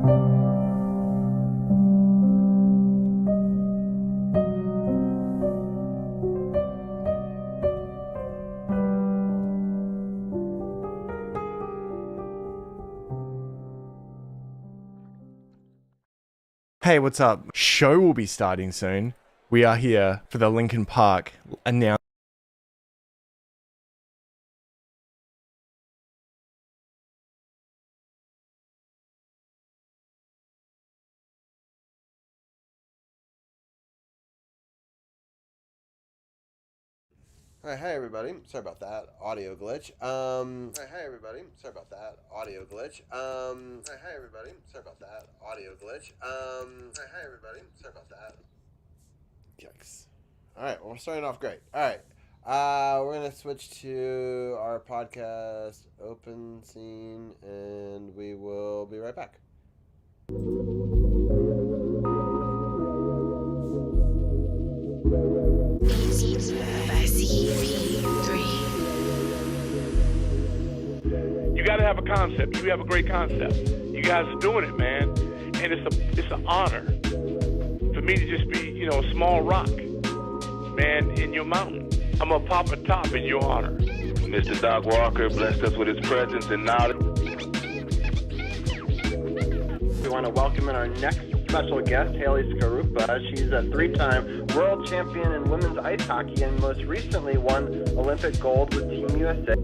Hey, what's up? Show will be starting soon. We are here for the Lincoln Park announcement. Alright, hi everybody. Sorry about that audio glitch. Alright, hi everybody. Sorry about that audio glitch. Alright, hi everybody. Sorry about that audio glitch. Alright, hi everybody. Sorry about that. Yikes. Alright, well, we're starting off great. Alright. We're gonna switch to our podcast open scene and we will be right back. You got to have a concept. You have a great concept. You guys are doing it, man, and it's an honor for me to just be, a small rock, man, in your mountain. I'm gonna pop a top in your honor. Mr. Doc Walker blessed us with his presence, and now we want to welcome in our next special guest, Haley Skarupa. She's a three-time world champion in women's ice hockey and most recently won Olympic gold with Team USA.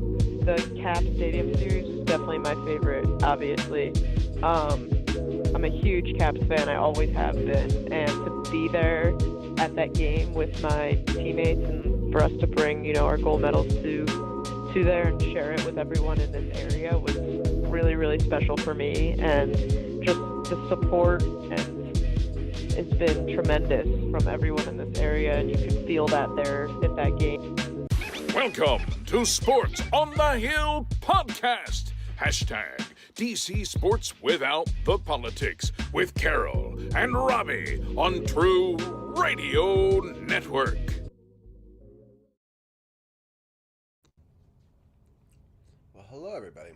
The Cap Stadium Series is definitely my favorite, obviously. I'm a huge Caps fan, I always have been, and to be there at that game with my teammates and for us to bring, our gold medals to there and share it with everyone in this area was really, really special for me, and just the support and it's been tremendous from everyone in this area, and you can feel that there at that game. Welcome to Sports on the Hill podcast. Hashtag DC Sports Without the Politics with Carol and Robbie on True Radio Network. Well, hello everybody.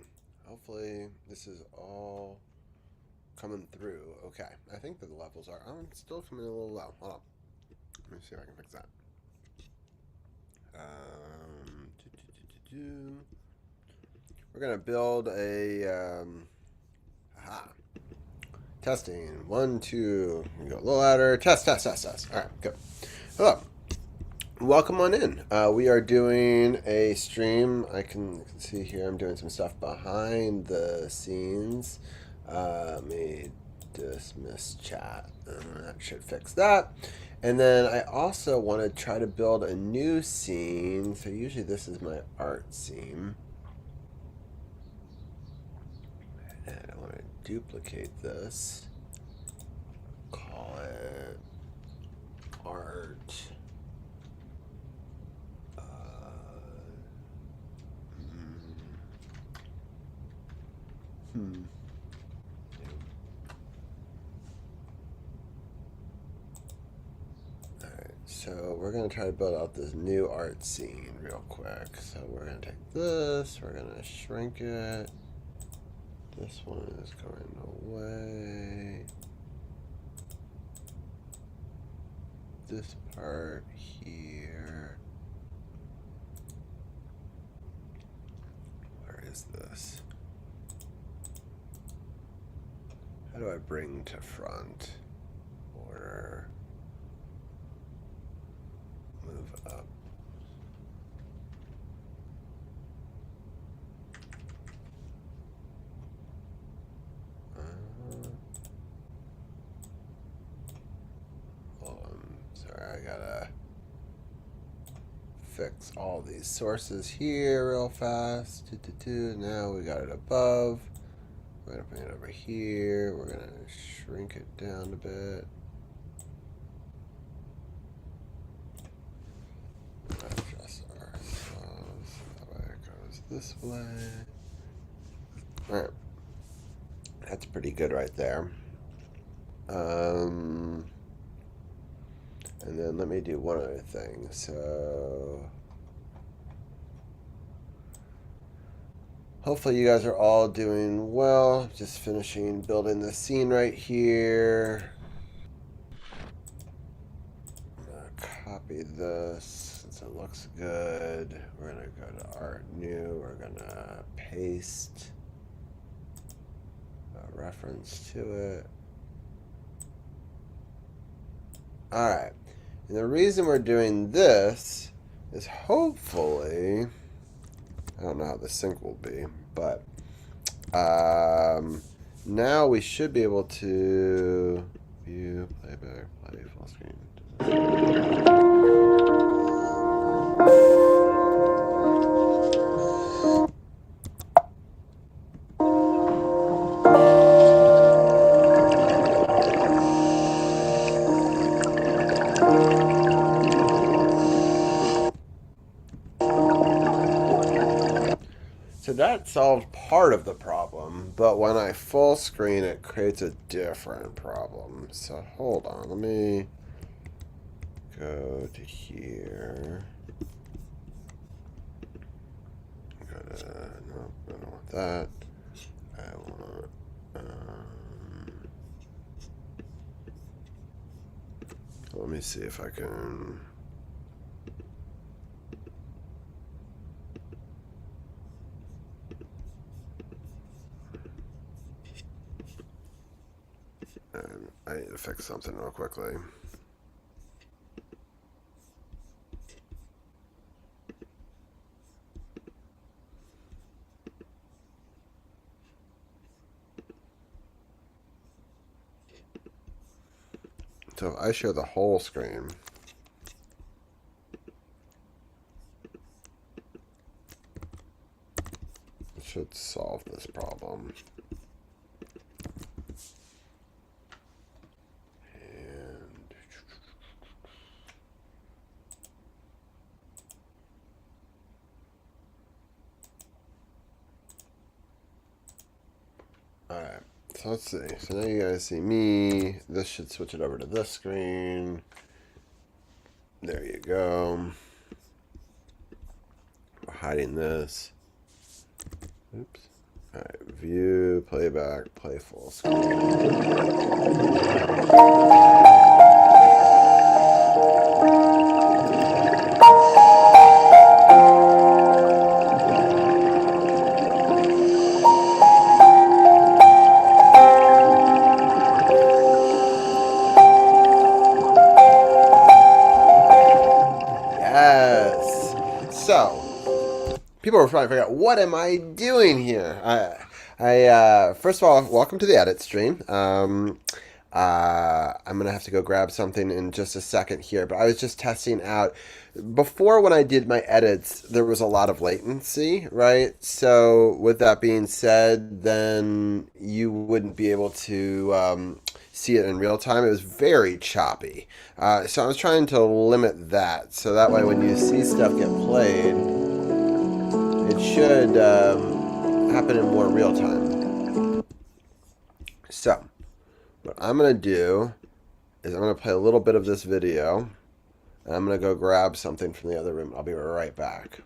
Hopefully this is all coming through. Okay, I think that the levels are. I'm still coming a little low. Hold on. Let me see if I can fix that. We're gonna build a testing. 1, 2. We go a little louder. Test. All right, good. Hello. Welcome on in. We are doing a stream. I can see here I'm doing some stuff behind the scenes. Let me dismiss chat. That should fix that. And then I also want to try to build a new scene. So usually this is my art scene. And I want to duplicate this. Call it art. So we're going to try to build out this new art scene real quick. So we're going to take this, we're going to shrink it. This one is going away. This part here. Where is this? How do I bring to front? Order. Move up. Hold on. Sorry, I gotta fix all these sources here real fast. Now we got it above. We're gonna bring it over here. We're gonna shrink it down a bit. Adjust ourselves. That way it goes this way. Alright. That's pretty good right there. And then let me do one other thing. So Hopefully you guys are all doing well. Just finishing building the scene right here. I'm gonna copy this since it looks good. We're gonna go to Art New. We're gonna paste a reference to it. Alright. And the reason we're doing this is hopefully, I don't know how the sync will be, but now we should be able to view, playback, play full screen. So that solved part of the problem, but when I full screen, it creates a different problem. So hold on, let me go to here. Go to, nope, I don't want that. I want, let me see if I can. And I need to fix something real quickly. So if I show the whole screen, it should solve this problem. Alright, so let's see. So now you guys see me. This should switch it over to this screen. There you go. We're hiding this. Oops. Alright, view, playback, play full screen. So, people are probably figuring out, what am I doing here? First of all, welcome to the edit stream. I'm going to have to go grab something in just a second here, but I was just testing out. Before, when I did my edits, there was a lot of latency, right? So, with that being said, then you wouldn't be able to see it in real time. It was very choppy. So I was trying to limit that, so that way when you see stuff get played, it should happen in more real time. So what I'm going to do is I'm going to play a little bit of this video, and I'm going to go grab something from the other room. I'll be right back.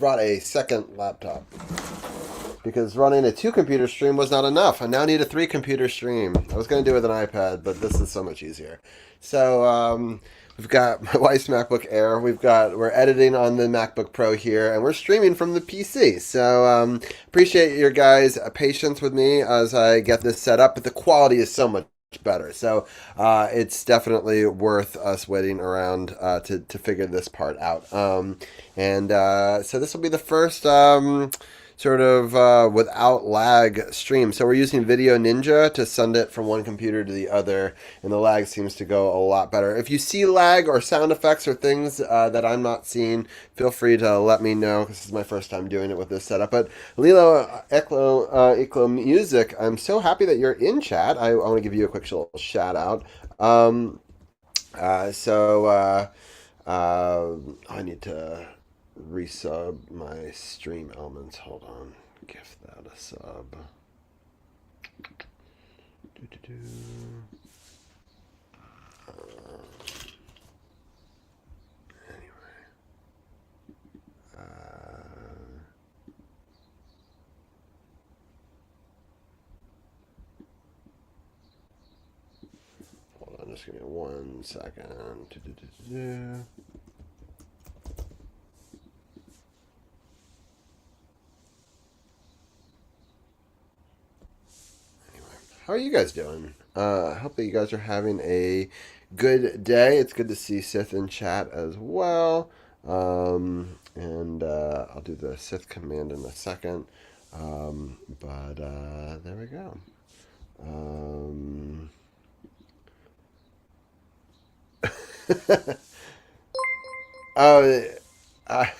brought a second laptop because running a 2-computer stream was not enough. I now need a 3-computer stream. I was going to do it with an iPad, but this is so much easier. So we've got my wife's MacBook Air. We're editing on the MacBook Pro here, and we're streaming from the PC. So appreciate your guys' patience with me as I get this set up, but the quality is so much better. So it's definitely worth us waiting around to figure this part out. So this will be the first sort of without lag stream. So we're using Video Ninja to send it from one computer to the other, and the lag seems to go a lot better. If you see lag or sound effects or things that I'm not seeing, feel free to let me know, because this is my first time doing it with this setup. But Lilo Eklo Music, I'm so happy that you're in chat. I want to give you a quick little shout out. I need to resub my stream elements. Hold on. Gift that a sub. Anyway. Hold on. Just give me 1 second. How are you guys doing? I hope that you guys are having a good day. It's good to see Sith in chat as well. I'll do the Sith command in a second. There we go. I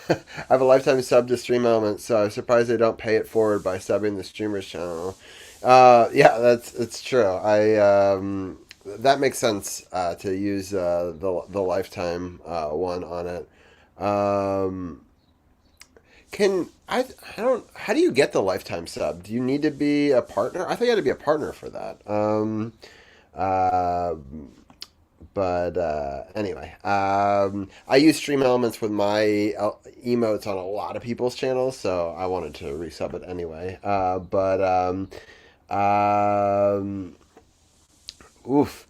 have a lifetime sub to Stream Elements, so I'm surprised they don't pay it forward by subbing the streamer's channel. Yeah, it's true. That makes sense to use the lifetime one on it. How do you get the lifetime sub? Do you need to be a partner? I think you had to be a partner for that. Anyway, I use Stream Elements with my emotes on a lot of people's channels, so I wanted to resub it anyway. Oof.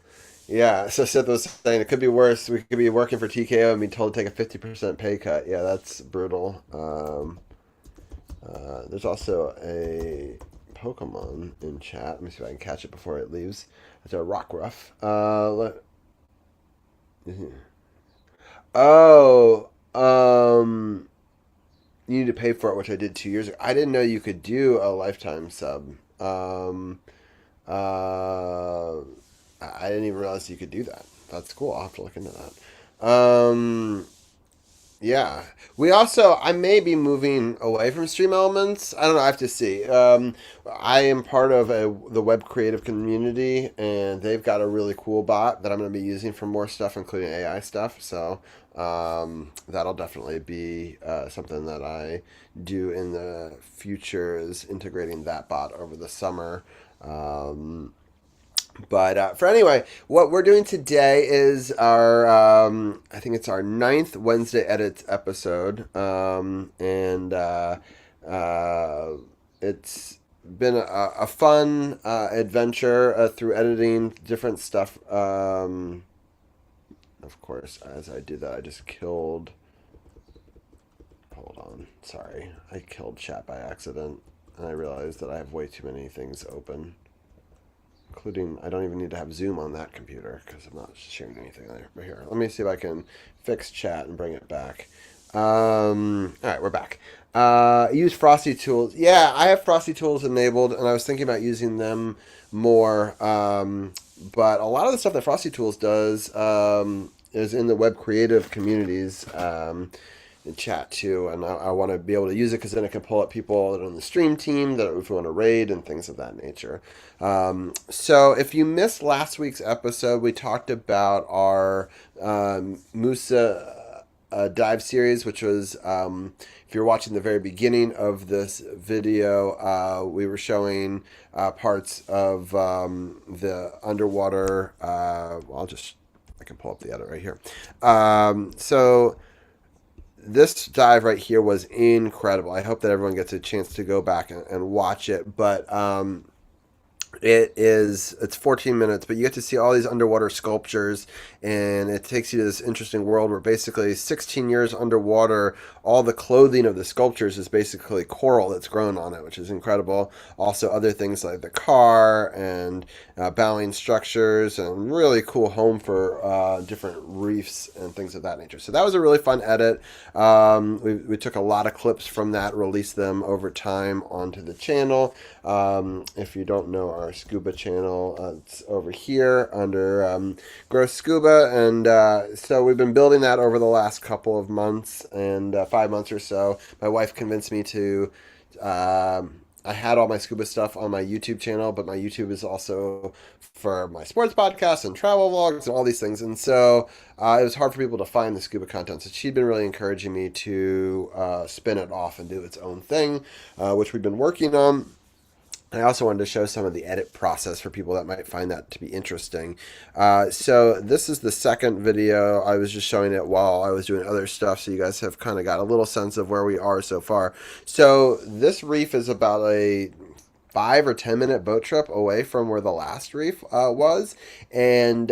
Yeah, so Seth was saying it could be worse. We could be working for TKO and be told to take a 50% pay cut. Yeah, that's brutal. There's also a Pokemon in chat. Let me see if I can catch it before it leaves. It's a Rockruff. Oh, you need to pay for it, which I did 2 years ago. I didn't know you could do a lifetime sub. I didn't even realize you could do that. That's cool. I'll have to look into that. Yeah. I may be moving away from Stream Elements. I don't know. I have to see. I am part of the web creative community, and they've got a really cool bot that I'm going to be using for more stuff, including AI stuff. So that'll definitely be something that I do in the future, is integrating that bot over the summer. For anyway, what we're doing today is our, I think it's our 9th Wednesday Edits episode. It's been a fun adventure through editing different stuff. Of course, as I do that, I just killed... Hold on. Sorry. I killed chat by accident, and I realized that I have way too many things open. Including, I don't even need to have Zoom on that computer because I'm not sharing anything over here. Let me see if I can fix chat and bring it back. All right, we're back. Use Frosty Tools. Yeah, I have Frosty Tools enabled, and I was thinking about using them more. But a lot of the stuff that Frosty Tools does is in the web creative communities. In chat too, and I want to be able to use it because then it can pull up people that are on the stream team that if we want to raid and things of that nature. So if you missed last week's episode, we talked about our Musa dive series, which was if you're watching the very beginning of this video, we were showing parts of the underwater. I can pull up the edit right here. So this dive right here was incredible. I hope that everyone gets a chance to go back and watch it. But it's 14 minutes, but you get to see all these underwater sculptures, and it takes you to this interesting world where basically 16 years underwater, all the clothing of the sculptures is basically coral that's grown on it, which is incredible. Also other things like the car and bowing structures, and really cool home for different reefs and things of that nature. So that was a really fun edit. We took a lot of clips from that, released them over time onto the channel. If you don't know our scuba channel, it's over here under Gross Scuba, and so we've been building that over the last couple of months, and 5 months or so. My wife convinced me to I had all my scuba stuff on my YouTube channel, but my YouTube is also for my sports podcast and travel vlogs and all these things. And so it was hard for people to find the scuba content. So she'd been really encouraging me to spin it off and do its own thing, which we've been working on. I also wanted to show some of the edit process for people that might find that to be interesting. So this is the second video. I was just showing it while I was doing other stuff, so you guys have kind of got a little sense of where we are so far. So this reef is about a 5 or 10 minute boat trip away from where the last reef was. And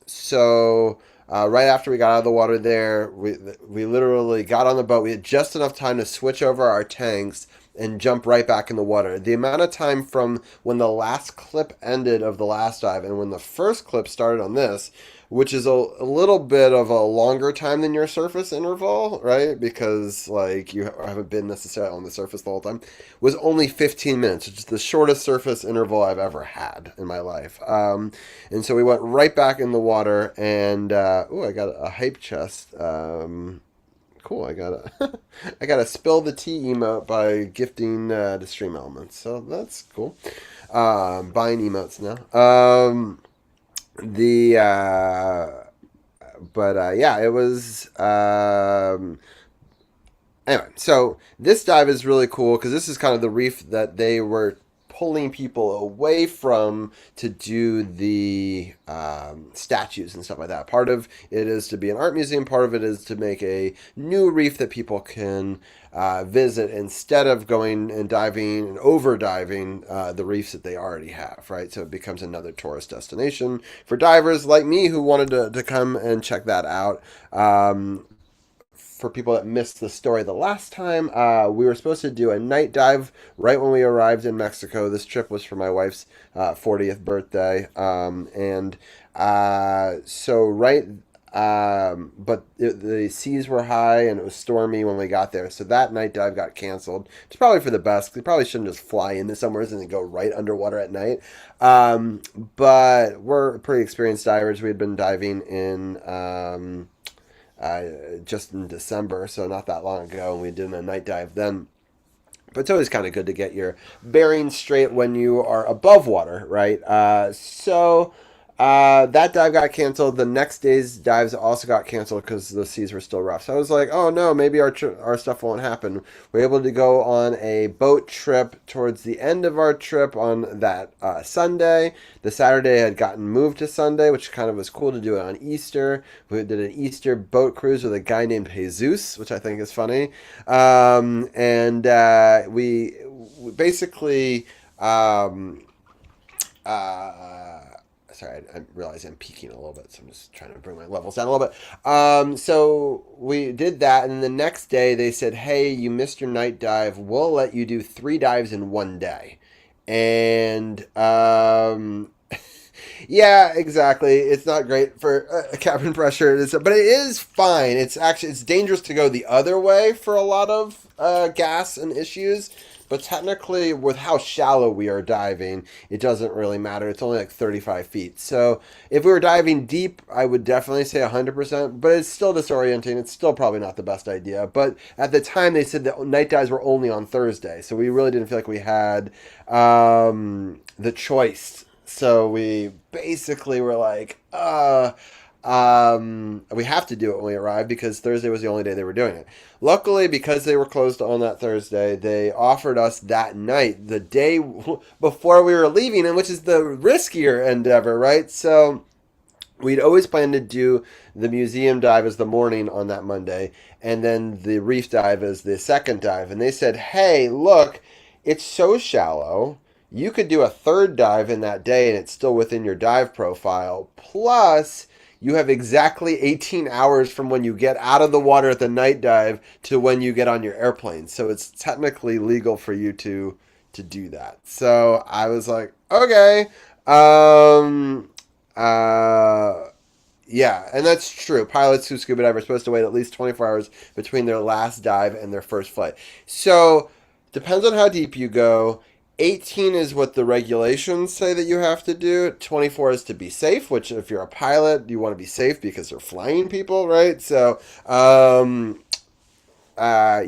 so right after we got out of the water there, we literally got on the boat. We had just enough time to switch over our tanks and jump right back in the water. The amount of time from when the last clip ended of the last dive and when the first clip started on this, which is a little bit of a longer time than your surface interval, right? Because like you haven't been necessarily on the surface the whole time, was only 15 minutes, which is the shortest surface interval I've ever had in my life. And so we went right back in the water, and I got a hype chest. Cool, I gotta spill the tea emote by gifting to Stream Elements, so that's cool. Buying emotes now. It was anyway. So this dive is really cool because this is kind of the reef that they were pulling people away from to do the statues and stuff like that. Part of it is to be an art museum. Part of it is to make a new reef that people can visit instead of going and diving and over diving the reefs that they already have, right? So it becomes another tourist destination for divers like me who wanted to come and check that out. For people that missed the story the last time, we were supposed to do a night dive right when we arrived in Mexico. This trip was for my wife's 40th birthday. But the seas were high and it was stormy when we got there. So that night dive got canceled. It's probably for the best. We probably shouldn't just fly into somewhere and then go right underwater at night. But we're pretty experienced divers. We had been diving in just in December, so not that long ago, and we did a night dive then. But it's always kind of good to get your bearings straight when you are above water, right? That dive got canceled. The next day's dives also got canceled because the seas were still rough. So I was like, oh no, maybe our stuff won't happen. We were able to go on a boat trip towards the end of our trip on that Sunday. The Saturday had gotten moved to Sunday, which kind of was cool to do it on Easter. We did an Easter boat cruise with a guy named Jesus, which I think is funny. We basically... Sorry, I realize I'm peaking a little bit, so I'm just trying to bring my levels down a little bit. So we did that, and the next day they said, hey, you missed your night dive. We'll let you do 3 dives in one day. And yeah, exactly. It's not great for cabin pressure, but it is fine. It's dangerous to go the other way for a lot of gas and issues. But technically, with how shallow we are diving, it doesn't really matter. It's only like 35 feet. So if we were diving deep, I would definitely say 100%, but it's still disorienting. It's still probably not the best idea. But at the time, they said that night dives were only on Thursday. So we really didn't feel like we had the choice. So we basically were like, we have to do it when we arrive because Thursday was the only day they were doing it. Luckily, because they were closed on that Thursday, they offered us that night, the day before we were leaving, and which is the riskier endeavor, right? So we'd always planned to do the museum dive as the morning on that Monday, and then the reef dive as the second dive. And they said, hey, look, it's so shallow. You could do a third dive in that day, and it's still within your dive profile. Plus, you have exactly 18 hours from when you get out of the water at the night dive to when you get on your airplane. So it's technically legal for you to do that. So I was like, okay. Uh, yeah, and that's true. Pilots who scuba dive are supposed to wait at least 24 hours between their last dive and their first flight. So, depends on how deep you go. 18 is what the regulations say that you have to do. 24 is to be safe, which if you're a pilot, you want to be safe because they're flying people, right? So,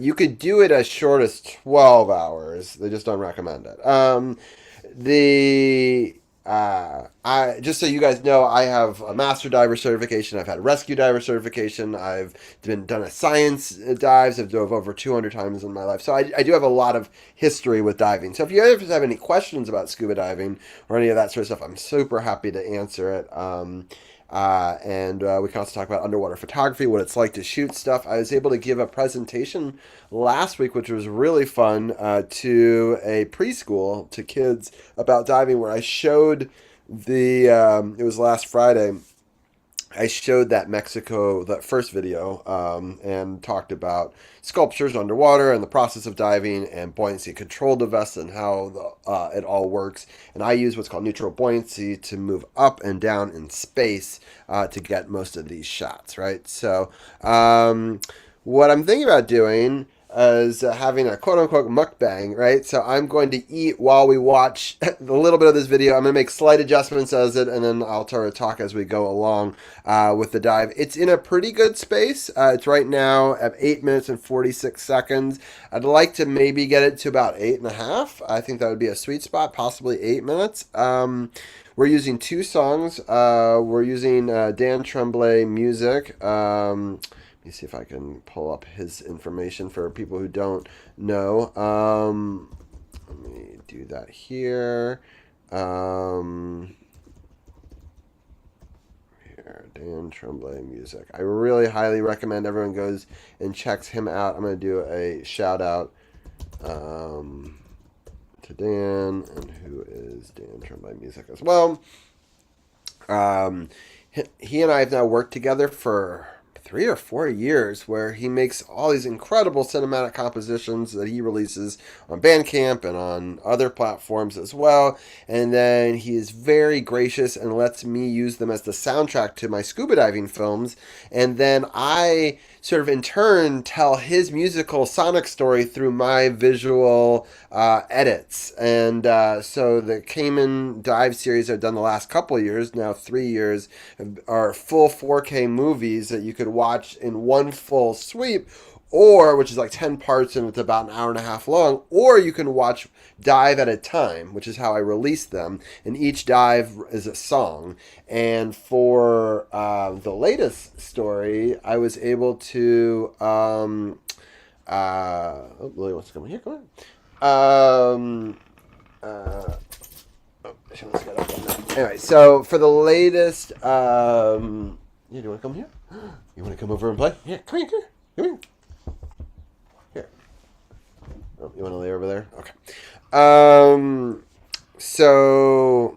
you could do it as short as 12 hours. They just don't recommend it. The I just so you guys know, I have a master diver certification. I've had a rescue diver certification. I've done a science dives. I've dove over 200 times in my life. So I do have a lot of history with diving. So if you ever have any questions about scuba diving or any of that sort of stuff, I'm super happy to answer it. And we can also talk about underwater photography, what it's like to shoot stuff. I was able to give a presentation last week, which was really fun, to a preschool, to kids about diving, where I showed it was last Friday. I showed that first video, and talked about sculptures underwater and the process of diving and buoyancy control devices and how it all works. And I use what's called neutral buoyancy to move up and down in space to get most of these shots, right? So what I'm thinking about doing is having a quote-unquote mukbang, right? So I'm going to eat while we watch a little bit of this video. I'm going to make slight adjustments as it, and then I'll sort of talk as we go along with the dive. It's in a pretty good space. It's right now at 8 minutes and 46 seconds. I'd like to maybe get it to about 8.5. I think that would be a sweet spot, possibly 8 minutes. We're using 2 songs. We're using Dan Tremblay music. Let me see if I can pull up his information for people who don't know. Let me do that here. Here, Dan Tremblay music. I really highly recommend everyone goes and checks him out. I'm going to do a shout out to Dan, and who is Dan Tremblay music as well. He and I have now worked together for 3 or 4 years, where he makes all these incredible cinematic compositions that he releases on Bandcamp and on other platforms as well. And then he is very gracious and lets me use them as the soundtrack to my scuba diving films. And then I sort of in turn tell his musical sonic story through my visual edits. And so the Cayman Dive series I've done the last couple of years, now 3 years, are full 4K movies that you could watch in one full sweep, or which is like 10 parts and it's about an hour and a half long, or you can watch dive at a time, which is how I release them, and each dive is a song. And for the latest story, I was able to Lily wants to come here, come on. She wants to get up on that. Anyway, so for the latest yeah, do you want to come here? You want to come over and play? Yeah, come here, come here. Here. Oh, you want to lay over there? Okay. So,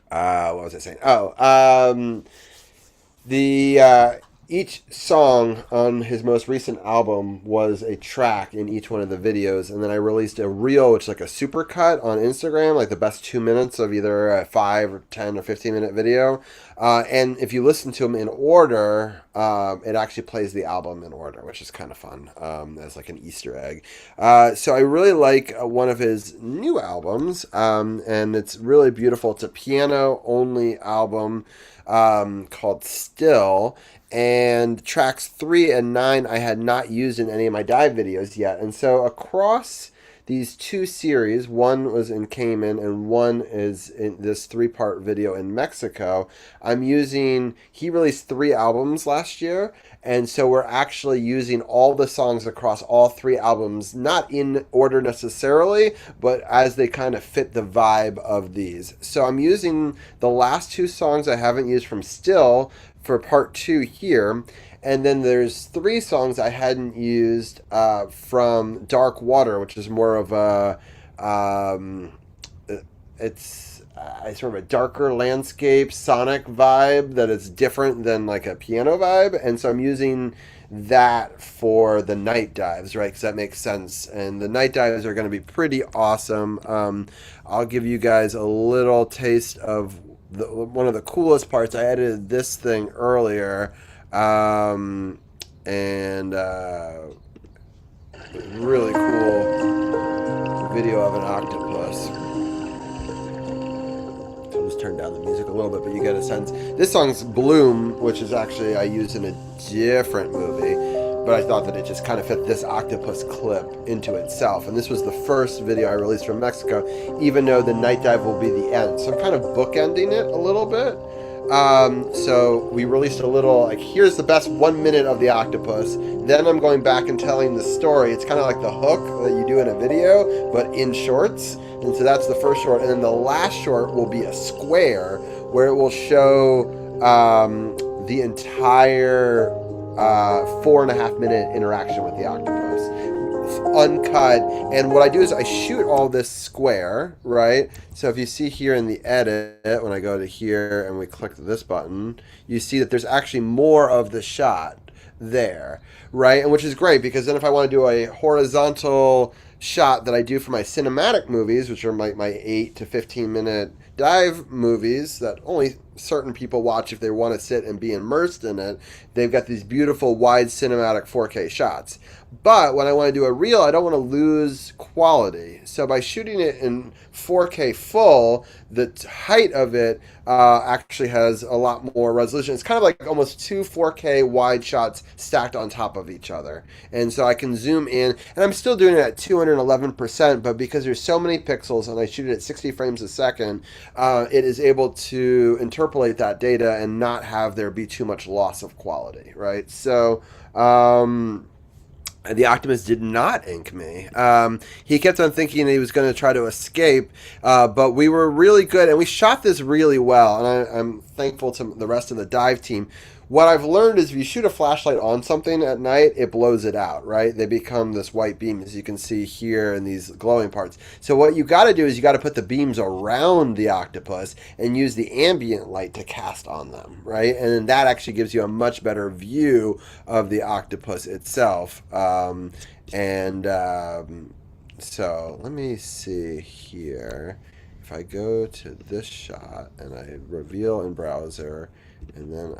what was I saying? Oh, each song on his most recent album was a track in each one of the videos, and then I released a reel, which is like a supercut on Instagram, like the best 2 minutes of either a 5 or 10 or 15 minute video. And if you listen to them in order, it actually plays the album in order, which is kind of fun, as like an Easter egg. So I really like one of his new albums, and it's really beautiful. It's a piano only album called Still. And tracks 3 and 9 I had not used in any of my dive videos yet. And so across these 2 series, one was in Cayman and one is in this 3-part video in Mexico, he released 3 albums last year, And so we're actually using all the songs across all 3 albums, not in order necessarily, but as they kind of fit the vibe of these. So I'm using the last 2 songs I haven't used from Still for part 2 here. And then there's 3 songs I hadn't used from Dark Water, which is more of a, it's sort of a darker landscape sonic vibe that is different than like a piano vibe. And so I'm using that for the night dives, right? Because that makes sense. And the night dives are going to be pretty awesome. I'll give you guys a little taste of one of the coolest parts. I edited this thing earlier. Really cool video of an octopus. So I'll just turn down the music a little bit, but you get a sense. This song's Bloom, which is actually I used in a different movie, but I thought that it just kind of fit this octopus clip into itself. And this was the first video I released from Mexico, even though the night dive will be the end. So I'm kind of bookending it a little bit. So we released a little, like, here's the best 1 minute of the octopus. Then I'm going back and telling the story. It's kind of like the hook that you do in a video, but in shorts. And so that's the first short. And then the last short will be a square where it will show the entire 4.5 minute interaction with the octopus. It's uncut. And what I do is I shoot all this square, right? So if you see here in the edit, when I go to here and we click this button, you see that there's actually more of the shot there, right? And which is great, because then if I want to do a horizontal shot that I do for my cinematic movies, which are my 8 to 15 minute dive movies that only certain people watch if they want to sit and be immersed in it, they've got these beautiful wide cinematic 4K shots. But when I want to do a reel, I don't want to lose quality. So by shooting it in 4K full, the height of it actually has a lot more resolution. It's kind of like almost 2 4K wide shots stacked on top of each other. And so I can zoom in, and I'm still doing it at 211%, but because there's so many pixels and I shoot it at 60 frames a second, it is able to interpolate that data and not have there be too much loss of quality, right? So the octopus did not ink me. He kept on thinking he was going to try to escape, but we were really good, and we shot this really well, and I'm thankful to the rest of the dive team. What I've learned is if you shoot a flashlight on something at night, it blows it out, right? They become this white beam, as you can see here in these glowing parts. So what you got to do is you got to put the beams around the octopus and use the ambient light to cast on them, right? And then that actually gives you a much better view of the octopus itself. So let me see here. If I go to this shot and I reveal in browser, and then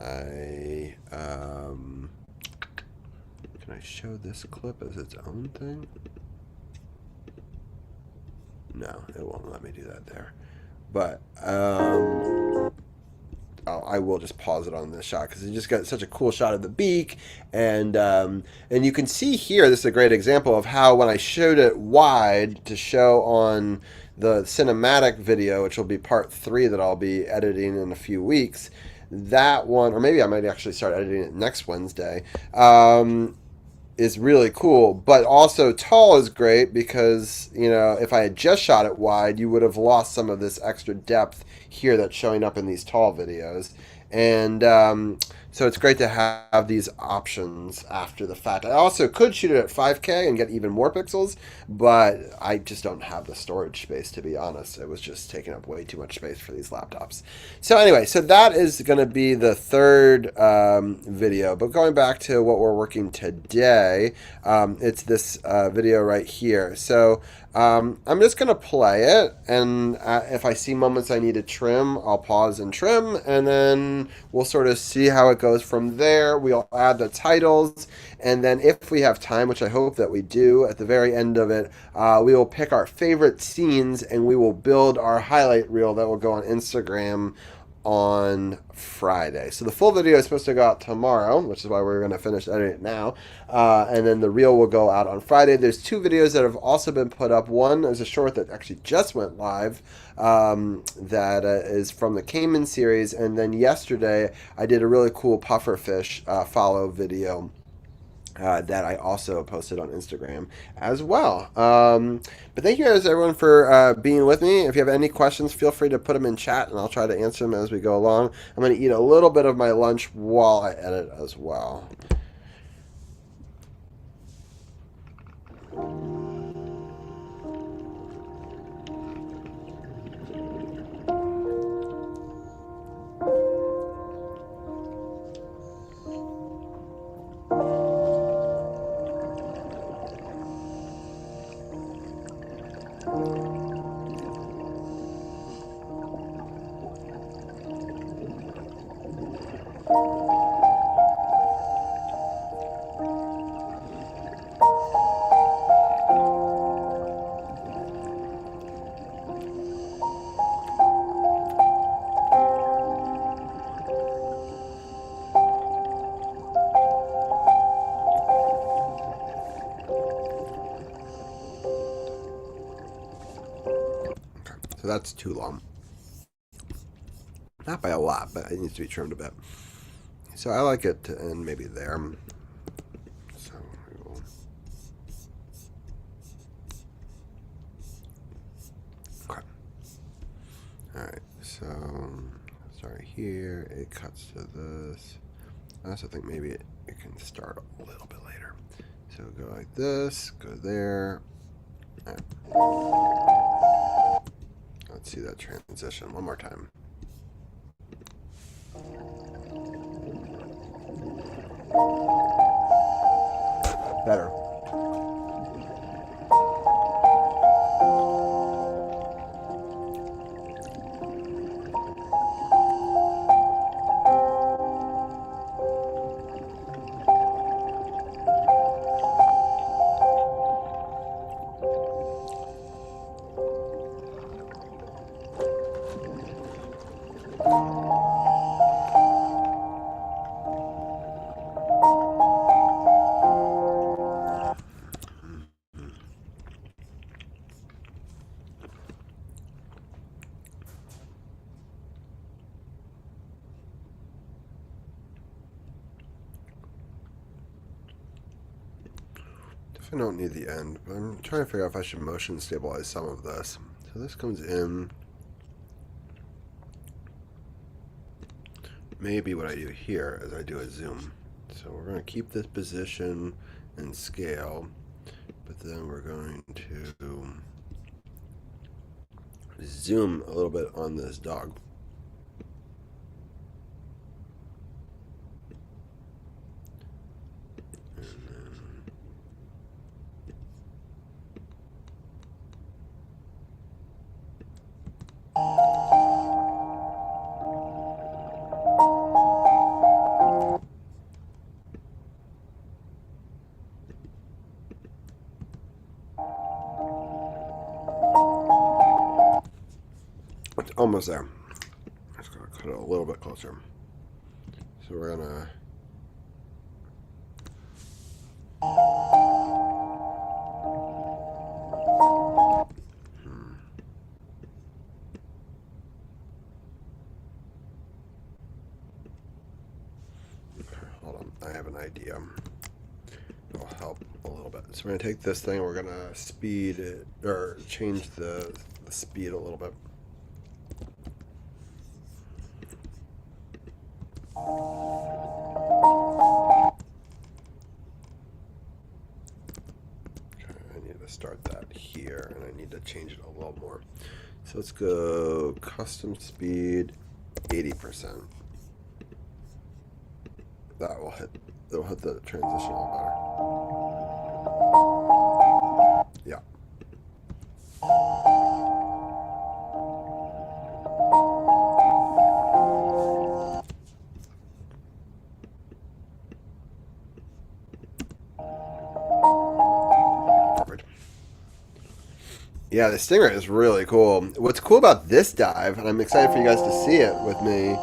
can I show this clip as its own thing? No, it won't let me do that there. But I will just pause it on this shot because it just got such a cool shot of the beak, and you can see here, this is a great example of how when I showed it wide to show on the cinematic video, which will be part 3 that I'll be editing in a few weeks, that one, or maybe I might actually start editing it next Wednesday, is really cool. But also tall is great because, you know, if I had just shot it wide, you would have lost some of this extra depth here that's showing up in these tall videos. And so it's great to have these options after the fact. I also could shoot it at 5K and get even more pixels, but I just don't have the storage space, to be honest. It was just taking up way too much space for these laptops. So anyway, so that is going to be the third video. But going back to what we're working today, it's this video right here. So I'm just going to play it, and if I see moments I need to trim, I'll pause and trim, and then we'll sort of see how it goes from there. We'll add the titles, and then if we have time, which I hope that we do, at the very end of it, we will pick our favorite scenes, and we will build our highlight reel that will go on Instagram on Friday. So the full video is supposed to go out tomorrow, which is why we're going to finish editing it now. And then the reel will go out on Friday. There's 2 videos that have also been put up. One is a short that actually just went live that is from the Cayman series. And then yesterday I did a really cool pufferfish follow video that I also posted on Instagram as well. But thank you guys, everyone, for being with me. If you have any questions, feel free to put them in chat, and I'll try to answer them as we go along. I'm going to eat a little bit of my lunch while I edit as well. So that's too long. Not by a lot, but it needs to be trimmed a bit. So I like it to end maybe there. So we will. Okay. Alright, so start here. It cuts to this. I also think maybe it can start a little bit later. So go like this, go there. Let's see that transition one more time. Better. I don't need the end, but I'm trying to figure out if I should motion stabilize some of this. So this comes in. Maybe what I do here is I do a zoom. So we're going to keep this position and scale, but then we're going to zoom a little bit on this dog. It's almost there. I'm just going to cut it a little bit closer. So we're going to hold on. I have an idea. It'll help a little bit. So we're going to take this thing and we're going to speed it, or change the speed a little bit. Start that here, and I need to change it a little more. So let's go custom speed 80%. That will hit. It'll hit the transition a little better. Yeah. Yeah, the stingray is really cool. What's cool about this dive, and I'm excited for you guys to see it with me,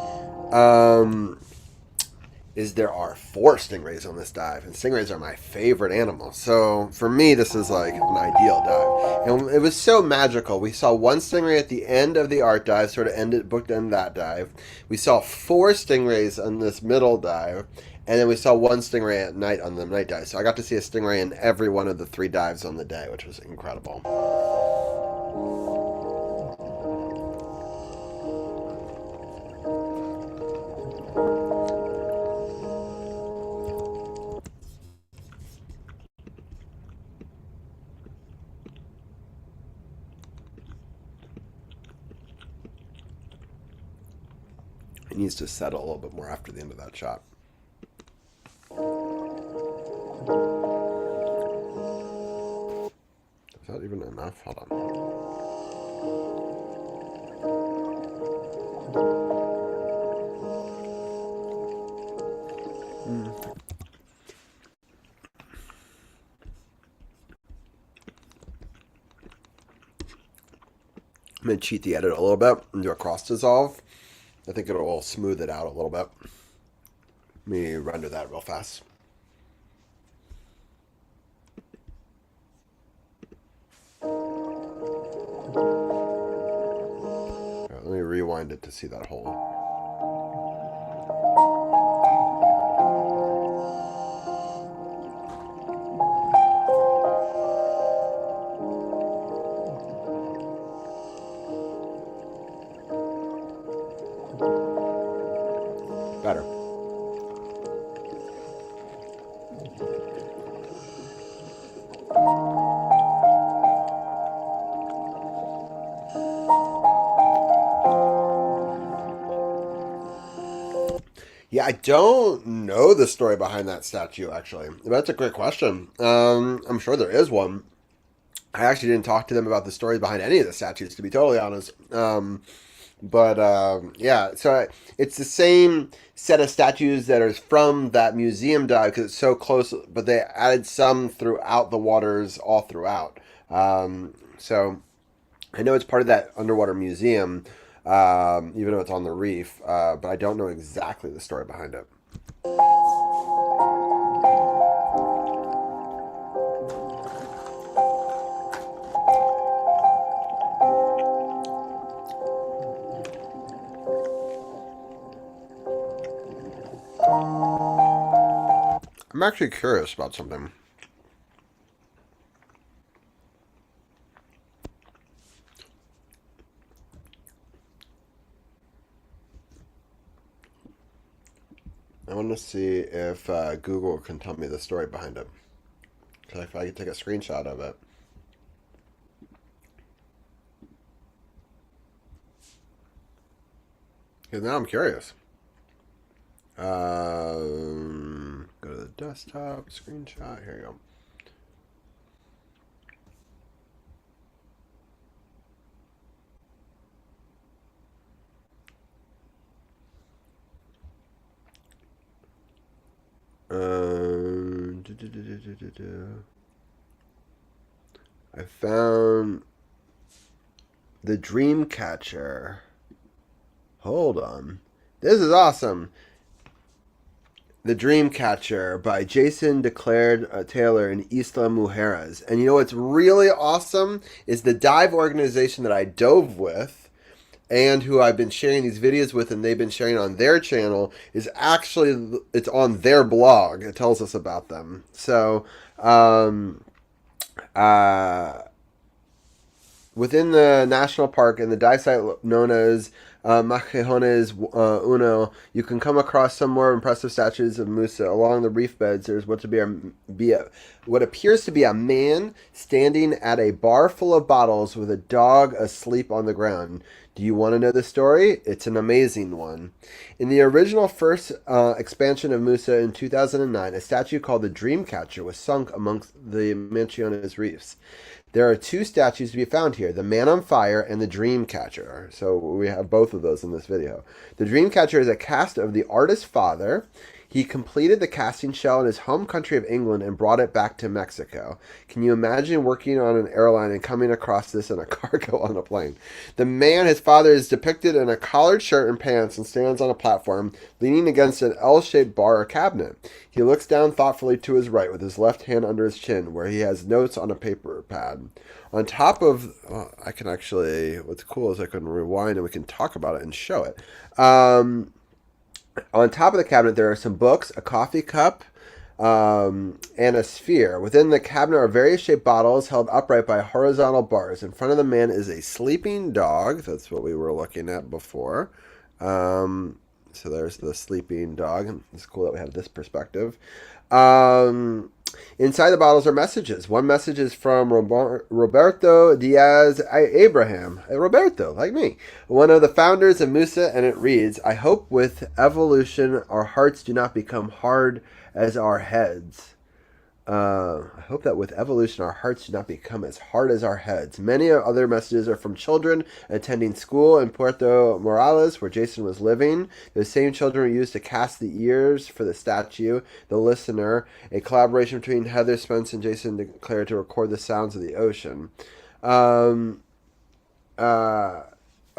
is there are 4 stingrays on this dive, and stingrays are my favorite animal. So for me, this is like an ideal dive, and it was so magical. We saw 1 stingray at the end of the art dive, sort of bookend that dive. We saw 4 stingrays on this middle dive, and then we saw 1 stingray at night on the night dive. So I got to see a stingray in every one of the 3 dives on the day, which was incredible. It needs to settle a little bit more after the end of that shot. Is that even enough? Hold on. I'm going to cheat the edit a little bit and do a cross dissolve. I think it will smooth it out a little bit. Let me render that real fast. Right, let me rewind it to see that hole. Better. Yeah, I don't know the story behind that statue, actually. That's a great question. I'm sure there is one. I actually didn't talk to them about the story behind any of the statues, to be totally honest. Yeah, so it's the same set of statues that are from that museum dive because it's so close, but they added some throughout the waters all throughout. So I know it's part of that underwater museum, even though it's on the reef, but I don't know exactly the story behind it. I'm actually curious about something. I want to see if Google can tell me the story behind it. Because if I could take a screenshot of it. Because now I'm curious. Go to the desktop, screenshot. Here you go. I found the Dreamcatcher. Hold on. This is awesome. The Dreamcatcher by Jason declared Taylor and Isla Mujeres. And you know what's really awesome is the dive organization that I dove with and who I've been sharing these videos with and they've been sharing on their channel is actually, it's on their blog. It tells us about them. So, within the national park and the dive site known as Majejones Uno, you can come across some more impressive statues of Musa. Along the reef beds, there's what appears to be a man standing at a bar full of bottles with a dog asleep on the ground. Do you want to know the story? It's an amazing one. In the original first expansion of Musa in 2009, a statue called the Dreamcatcher was sunk amongst the Manchones reefs. There are 2 statues to be found here, the Man on Fire and the Dreamcatcher. So we have both of those in this video. The Dreamcatcher is a cast of the artist's father. He completed the casting shell in his home country of England and brought it back to Mexico. Can you imagine working on an airline and coming across this in a cargo on a plane? The man, his father, is depicted in a collared shirt and pants and stands on a platform leaning against an L-shaped bar or cabinet. He looks down thoughtfully to his right with his left hand under his chin where he has notes on a paper pad. On top of, I can actually, what's cool is I can rewind and we can talk about it and show it. On top of the cabinet, there are some books, a coffee cup, and a sphere. Within the cabinet are various shaped bottles held upright by horizontal bars. In front of the man is a sleeping dog. That's what we were looking at before. So there's the sleeping dog. It's cool that we have this perspective. Inside the bottles are messages. One message is from Roberto Diaz Abraham. Roberto, like me. One of the founders of Musa, and it reads, I hope with evolution our hearts do not become hard as our heads. I hope that with evolution our hearts do not become as hard as our heads. Many other messages are from children attending school in Puerto Morales, where Jason was living. Those same children were used to cast the ears for the statue. The Listener, a collaboration between Heather Spence and Jason declared to record the sounds of the ocean. Okay,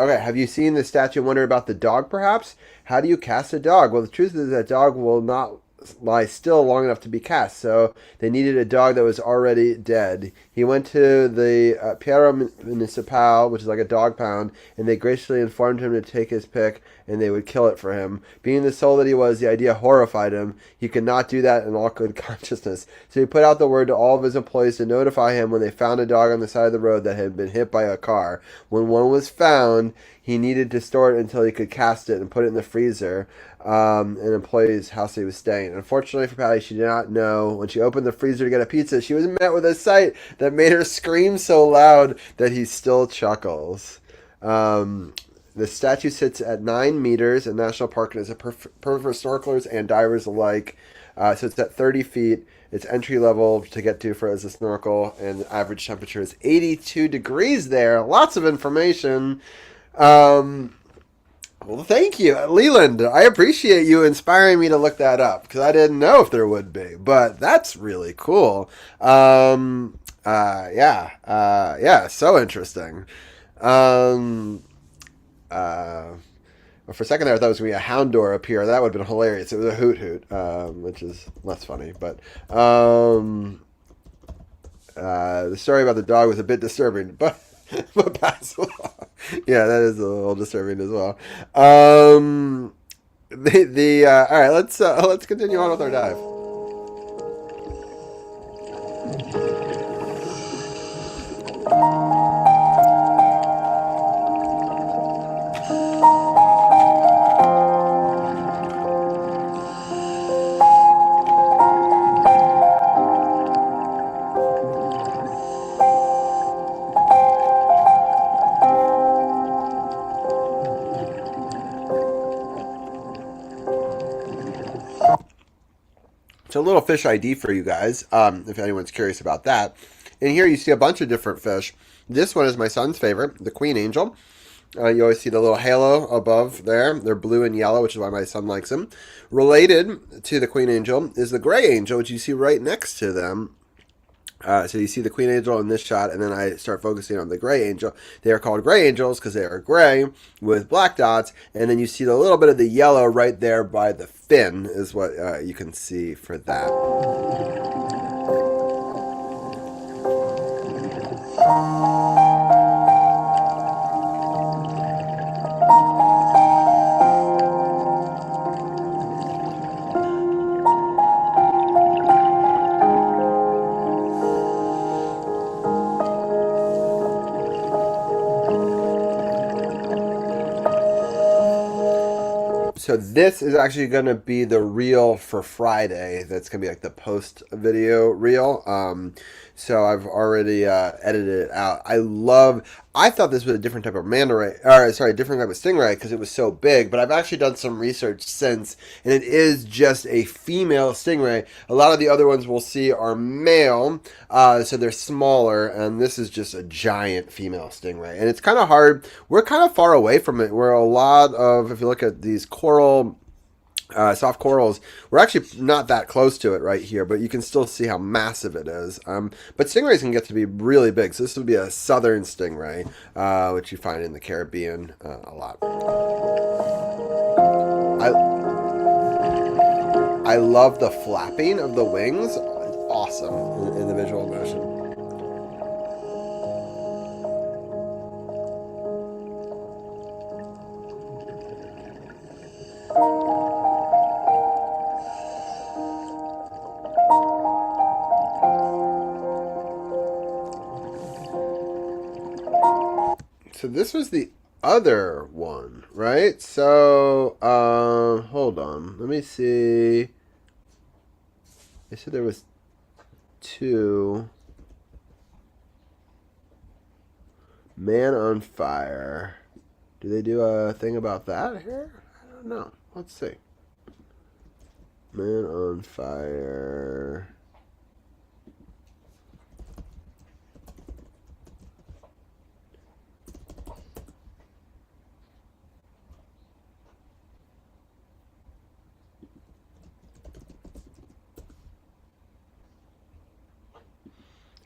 have you seen the statue and wondered about the dog, perhaps? How do you cast a dog? Well, the truth is that dog will not lie still long enough to be cast, so they needed a dog that was already dead. He went to the Piero Municipal, which is like a dog pound, and they graciously informed him to take his pick, and they would kill it for him. Being the soul that he was, the idea horrified him. He could not do that in all good consciousness, so he put out the word to all of his employees to notify him when they found a dog on the side of the road that had been hit by a car. When one was found, he needed to store it until he could cast it and put it in the freezer. An employee's house he was staying. Unfortunately for Patty, she did not know. When she opened the freezer to get a pizza, she was met with a sight that made her scream so loud that he still chuckles. The statue sits at 9 meters in National Park and is a perfect for snorkelers and divers alike. So it's at 30 feet. It's entry level to get to for as a snorkel, and the average temperature is 82 degrees there. Lots of information. Well, thank you, Leland. I appreciate you inspiring me to look that up because I didn't know if there would be, but that's really cool. Yeah, so interesting. Well, for a second there, I thought it was going to be a Houndour up here. That would have been hilarious. It was a hoot hoot, which is less funny. But the story about the dog was a bit disturbing, but passable. Yeah, that is a little disturbing as well. All right, let's continue on with our dive. So a little fish ID for you guys, if anyone's curious about that. In here you see a bunch of different fish. This one is my son's favorite, the Queen Angel. You always see the little halo above there. They're blue and yellow, which is why my son likes them. Related to the Queen Angel is the Gray Angel, which you see right next to them. So you see the Queen Angel in this shot, and then I start focusing on the Gray Angel. They are called Gray Angels because they are gray with black dots, and then you see a little bit of the yellow right there by the fin is what you can see for that. So this is actually going to be the reel for Friday. That's going to be like the post video reel. So I've already edited it out. I thought this was a different type of manta ray, different type of stingray because it was so big, but I've actually done some research since, and it is just a female stingray. A lot of the other ones we'll see are male, so they're smaller, and this is just a giant female stingray. And it's kind of hard. We're kind of far away from it. We're a lot of, if you look at these coral soft corals. We're actually not that close to it right here, but you can still see how massive it is. But stingrays can get to be really big. So this would be a southern stingray, which you find in the Caribbean a lot. I love the flapping of the wings. It's awesome in the visual motion. So this was the other one, right? So, hold on. Let me see. They said there was two. Man on Fire. Do they do a thing about that here? I don't know. Let's see. Man on Fire.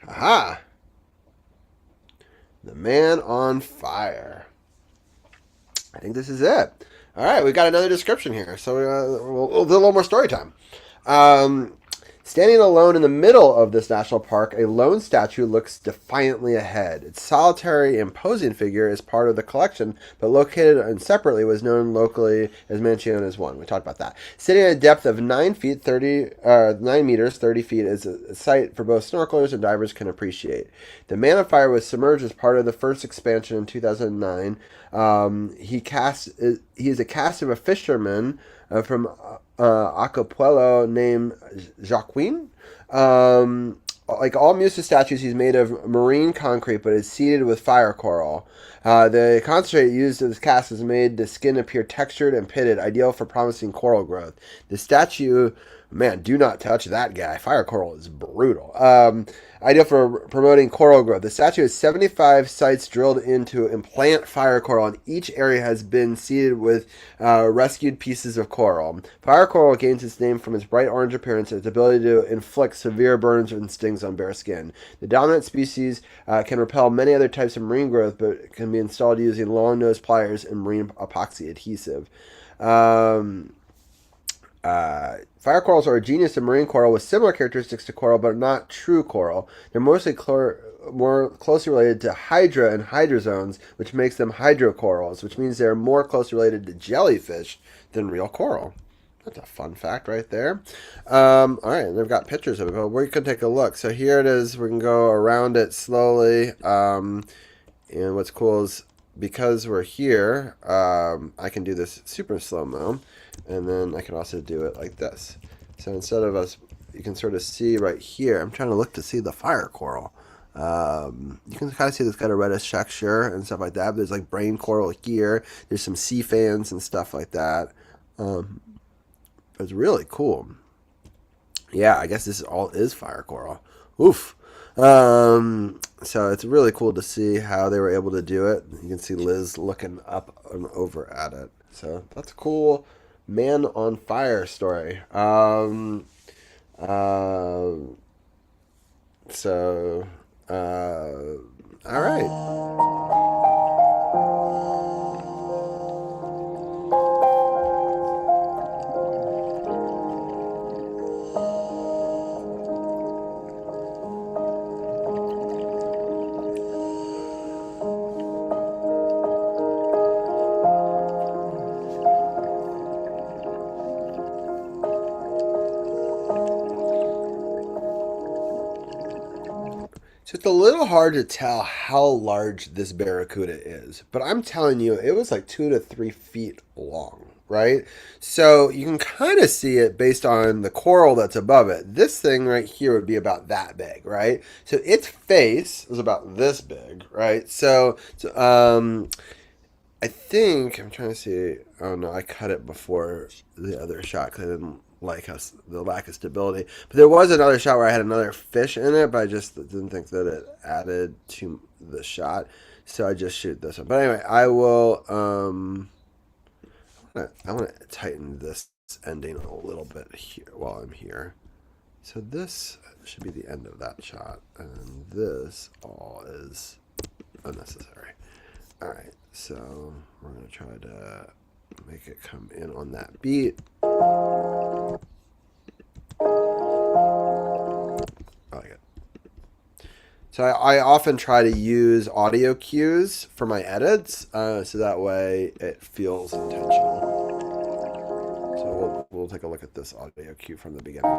Aha! The Man on Fire. I think this is it. All right, we got another description here. So we'll do a little more story time. Standing alone in the middle of this national park, a lone statue looks defiantly ahead. Its solitary, imposing figure is part of the collection, but located and separately was known locally as Mansiones 1. We talked about that. Sitting at a depth of 9 meters, 30 feet, is a sight for both snorkelers and divers can appreciate. The Man on Fire was submerged as part of the first expansion in 2009. He is a cast of a fisherman from Acapulco named Joaquin. Like all Musa statues, he's made of marine concrete, but is seeded with fire coral. The concentrate used in this cast has made the skin appear textured and pitted, ideal for promising coral growth. The statue, man, do not touch that guy. Fire coral is brutal. Ideal for promoting coral growth. The statue has 75 sites drilled into implant fire coral, and each area has been seeded with rescued pieces of coral. Fire coral gains its name from its bright orange appearance and its ability to inflict severe burns and stings on bare skin. The dominant species can repel many other types of marine growth, but can be installed using long-nosed pliers and marine epoxy adhesive. Fire corals are a genus of marine coral with similar characteristics to coral, but not true coral. They're mostly more closely related to hydra and hydrozoans, which makes them hydrocorals, which means they're more closely related to jellyfish than real coral. That's a fun fact right there. All right, and they've got pictures of it, but we can take a look. So here it is. We can go around it slowly. And what's cool is because we're here, I can do this super slow-mo. And then I can also do it like this. So instead of us, you can sort of see right here. I'm trying to look to see the fire coral. You can kind of see this kind of reddish texture and stuff like that. But there's like brain coral here. There's some sea fans and stuff like that. It's really cool. Yeah, I guess this all is fire coral. Oof. So it's really cool to see how they were able to do it. You can see Liz looking up and over at it. So that's cool. Man on Fire story. All right. So it's a little hard to tell how large this barracuda is, but I'm telling you, it was like 2 to 3 feet long, right? So you can kind of see it based on the coral that's above it. This thing right here would be about that big, right? So its face was about this big, right? So I think, I'm trying to see, oh no, I cut it before the other shot because I didn't like the lack of stability. But there was another shot where I had another fish in it, but I just didn't think that it added to the shot. So I just shoot this one. But anyway, I will, I want to tighten this ending a little bit here while I'm here. So this should be the end of that shot, and this all is unnecessary. All right, so we're gonna try to make it come in on that beat. I like it. So I often try to use audio cues for my edits, so that way it feels intentional. So we'll take a look at this audio cue from the beginning.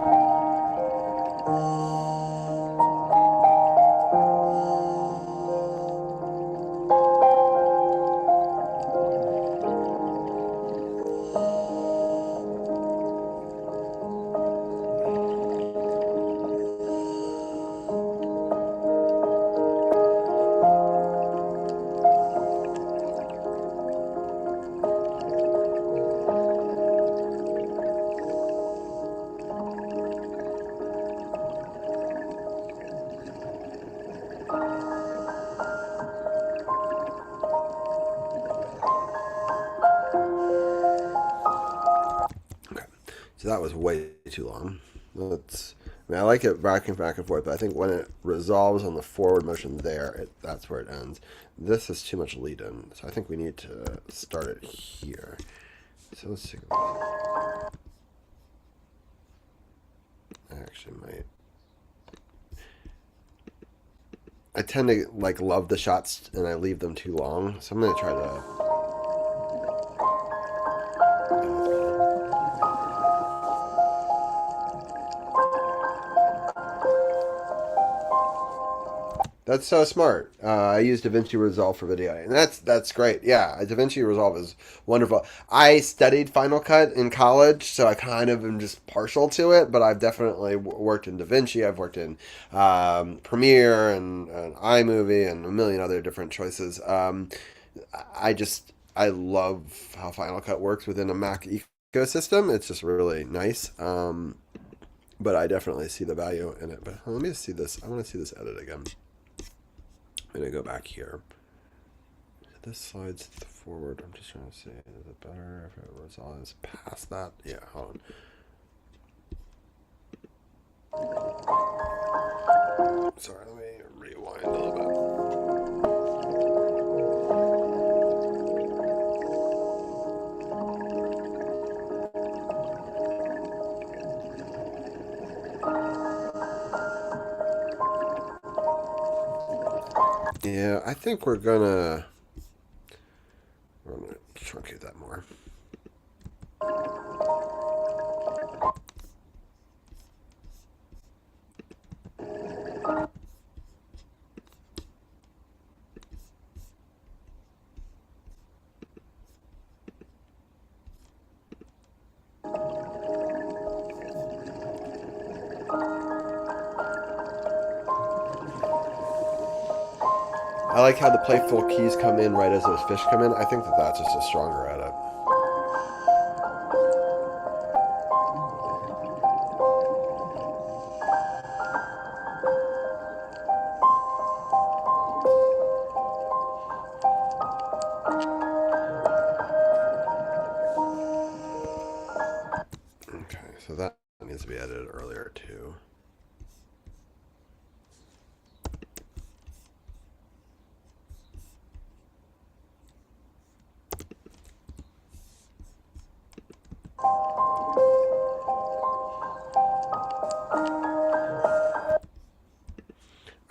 So that was way too long. I like it back and forth, but I think when it resolves on the forward motion there, that's where it ends. This is too much lead in, so I think we need to start it here. So let's see. I actually might. I tend to love the shots and I leave them too long, so I'm gonna try to. That's so smart. I use DaVinci Resolve for video, and that's great. Yeah, DaVinci Resolve is wonderful. I studied Final Cut in college, so I kind of am just partial to it, but I've definitely worked in DaVinci. I've worked in Premiere and iMovie and a million other different choices. I love how Final Cut works within a Mac ecosystem. It's just really nice. But I definitely see the value in it. But let me just see this. I want to see this edit again. I'm going to go back here. This slides forward. I'm just trying to see, is it better if it resolves past that? Yeah, hold on. Sorry, let me rewind a little bit. Yeah, I think we're gonna truncate that more. I like how the playful keys come in right as those fish come in. I think that that's just a stronger edit. Okay, so that needs to be edited earlier too.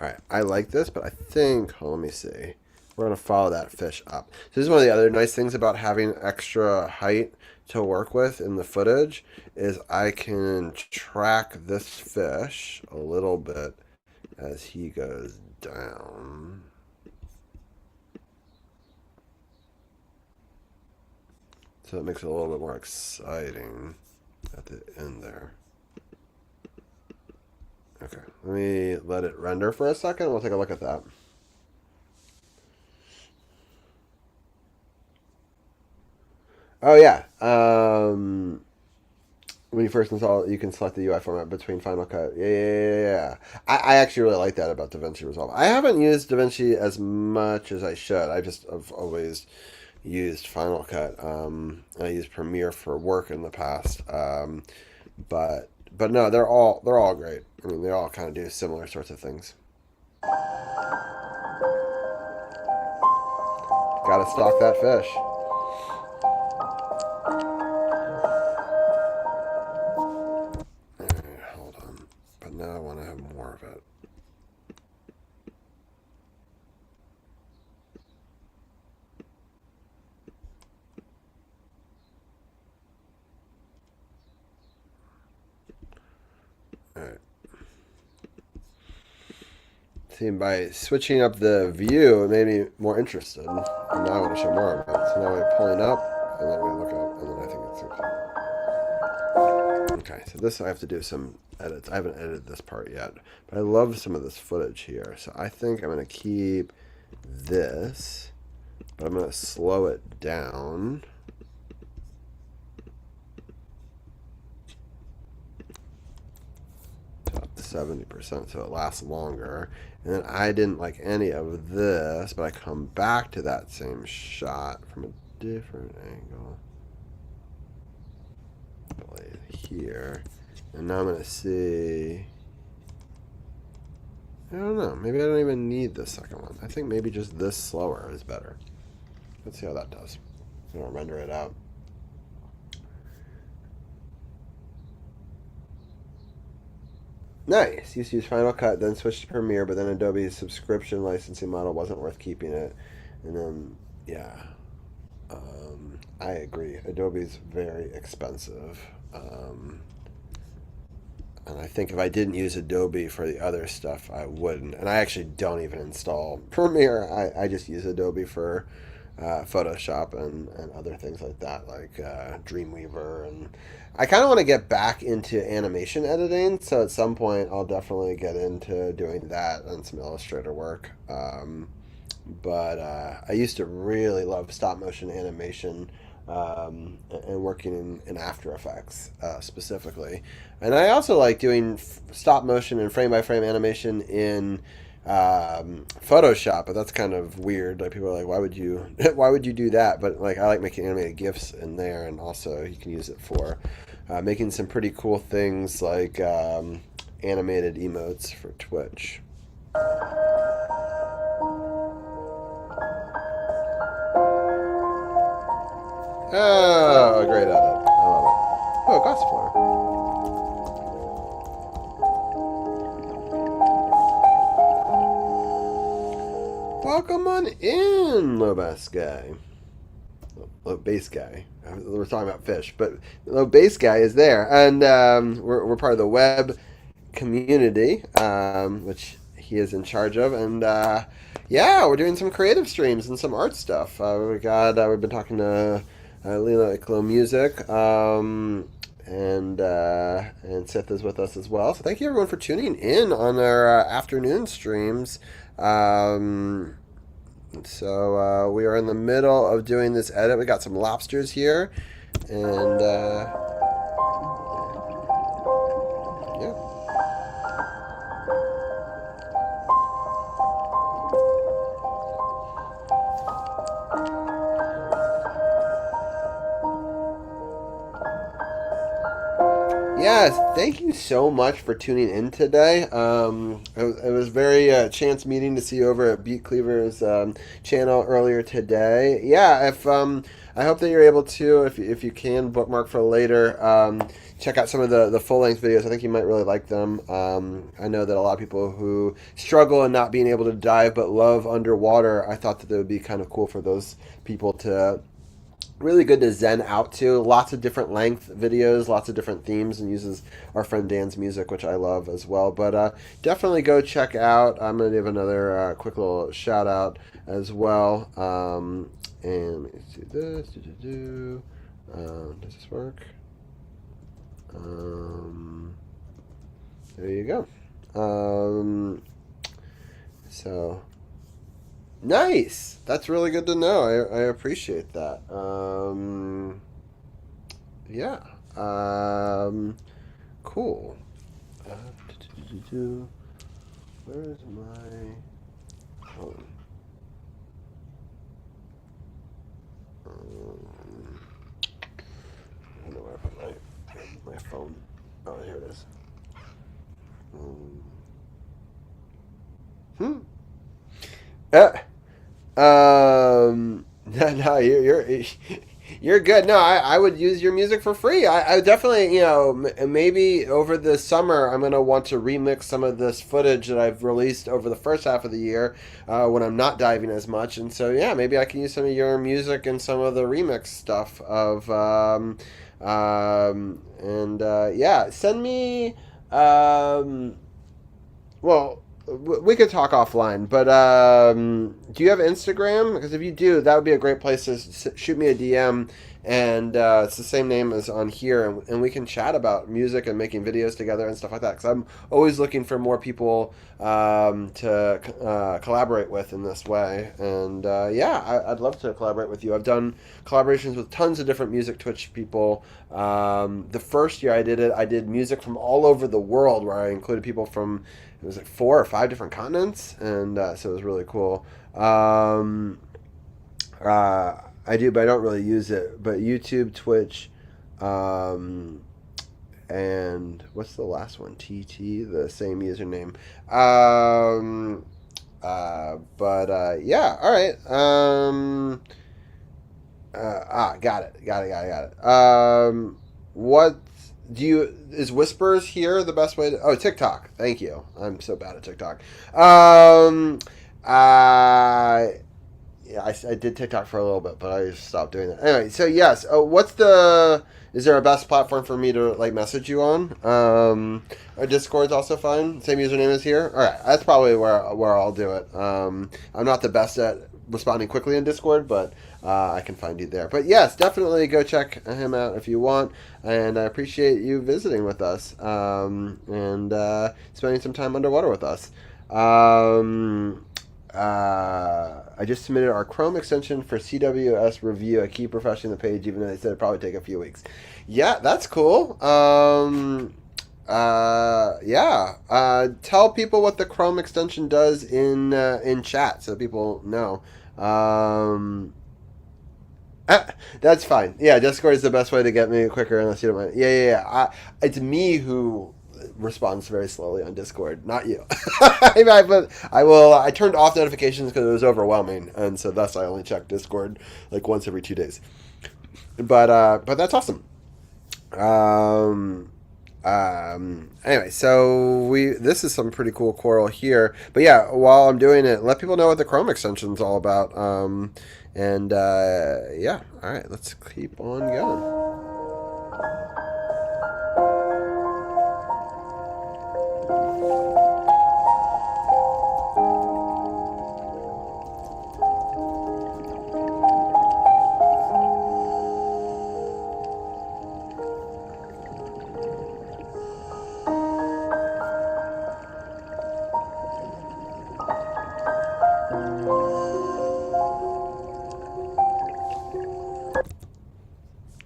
Alright, I like this, but I think, let me see. We're going to follow that fish up. So this is one of the other nice things about having extra height to work with in the footage is I can track this fish a little bit as he goes down. So it makes it a little bit more exciting at the end there. Okay, let me let it render for a second. We'll take a look at that. Oh yeah, when you first install it, you can select the UI format between Final Cut. Yeah. I actually really like that about DaVinci Resolve. I haven't used DaVinci as much as I should. I've always used Final Cut. I used Premiere for work in the past, but no, they're all great. I mean, they all kind of do similar sorts of things. Gotta stock that fish. Alright, hold on. But now I want to have more of it. Alright. See, by switching up the view, it made me more interested. And now I want to show more of it. So now we're pulling up, and then we look up, and then I think it's okay. Okay, so this I have to do some edits. I haven't edited this part yet, but I love some of this footage here. So I think I'm going to keep this, but I'm going to slow it down. To up to 70% so it lasts longer. And then I didn't like any of this, but I come back to that same shot from a different angle. Here, and now I'm gonna see. I don't know. Maybe I don't even need the second one. I think maybe just this slower is better. Let's see how that does. I'm gonna render it out. Nice. Used to use Final Cut, then switched to Premiere, but then Adobe's subscription licensing model wasn't worth keeping it, and then yeah. I agree. Adobe's very expensive. And I think if I didn't use Adobe for the other stuff, I wouldn't. And I actually don't even install Premiere. I just use Adobe for Photoshop and other things like that, like Dreamweaver. And I kind of want to get back into animation editing. So at some point, I'll definitely get into doing that and some Illustrator work. But I used to really love stop motion animation. And working in After Effects specifically. And I also like doing stop motion and frame by frame animation in Photoshop, but that's kind of weird. Like people are like, why would you do that? But like I like making animated GIFs in there, and also you can use it for making some pretty cool things like animated emotes for Twitch. Oh, great edit. I love it. Oh, Gossifleur. Welcome on in, low bass guy. Low bass guy. We're talking about fish, but low bass guy is there, and we're part of the web community, which he is in charge of, and yeah, we're doing some creative streams and some art stuff. We've been talking to Lila Eclo Music, and Sith is with us as well. So thank you everyone for tuning in on our afternoon streams. So we are in the middle of doing this edit. We got some lobsters here, and yeah. Yes, thank you so much for tuning in today. It was very chance meeting to see you over at Beat Cleaver's channel earlier today. Yeah, if I hope that you're able to, if you can, bookmark for later. Check out some of the full-length videos. I think you might really like them. I know that a lot of people who struggle in not being able to dive but love underwater, I thought that it would be kind of cool for those people to really good to zen out to. Lots of different length videos, lots of different themes, and uses our friend Dan's music, which I love as well. But definitely go check out. I'm going to give another quick little shout out as well. And let me do this. Does this work? There you go. So nice. That's really good to know. I appreciate that. Yeah. Cool. Where's my phone? I don't know where I put my phone. Oh, here it is. No, you're good. No, I would use your music for free. I would definitely, maybe over the summer, I'm going to want to remix some of this footage that I've released over the first half of the year when I'm not diving as much. And so, yeah, maybe I can use some of your music and some of the remix stuff of, yeah, send me, well, we could talk offline, but do you have Instagram? Because if you do, that would be a great place to shoot me a DM, and it's the same name as on here, and we can chat about music and making videos together and stuff like that. Because I'm always looking for more people to collaborate with in this way, and yeah, I'd love to collaborate with you. I've done collaborations with tons of different music Twitch people. The first year I did it, I did music from all over the world, where I included people from, it was like 4 or 5 different continents, and so it was really cool. I do, but I don't really use it. But YouTube, Twitch, and what's the last one? TT, the same username. Yeah, all right. Got it. What do you, is Whispers here the best way to, oh, TikTok. Thank you. I'm so bad at TikTok. Yeah, I did TikTok for a little bit, but I just stopped doing that. Anyway, so yes, is there a best platform for me to like message you on? Our Discord's also fine. Same username as here. All right, that's probably where I'll do it. I'm not the best at responding quickly in Discord, but I can find you there. But yes, definitely go check him out if you want. And I appreciate you visiting with us and spending some time underwater with us. I just submitted our Chrome extension for CWS review. I keep refreshing the page, even though they said it'd probably take a few weeks. Yeah, that's cool. Yeah. Tell people what the Chrome extension does in chat, so people know. That's fine. Yeah, Discord is the best way to get me quicker, unless you don't mind. Yeah. It's me who responds very slowly on Discord, not you. I turned off notifications because it was overwhelming, and so thus I only check Discord like once every 2 days. But that's awesome. Anyway, so this is some pretty cool coral here. But yeah, while I'm doing it, let people know what the Chrome extension is all about. Yeah, all right, let's keep on going.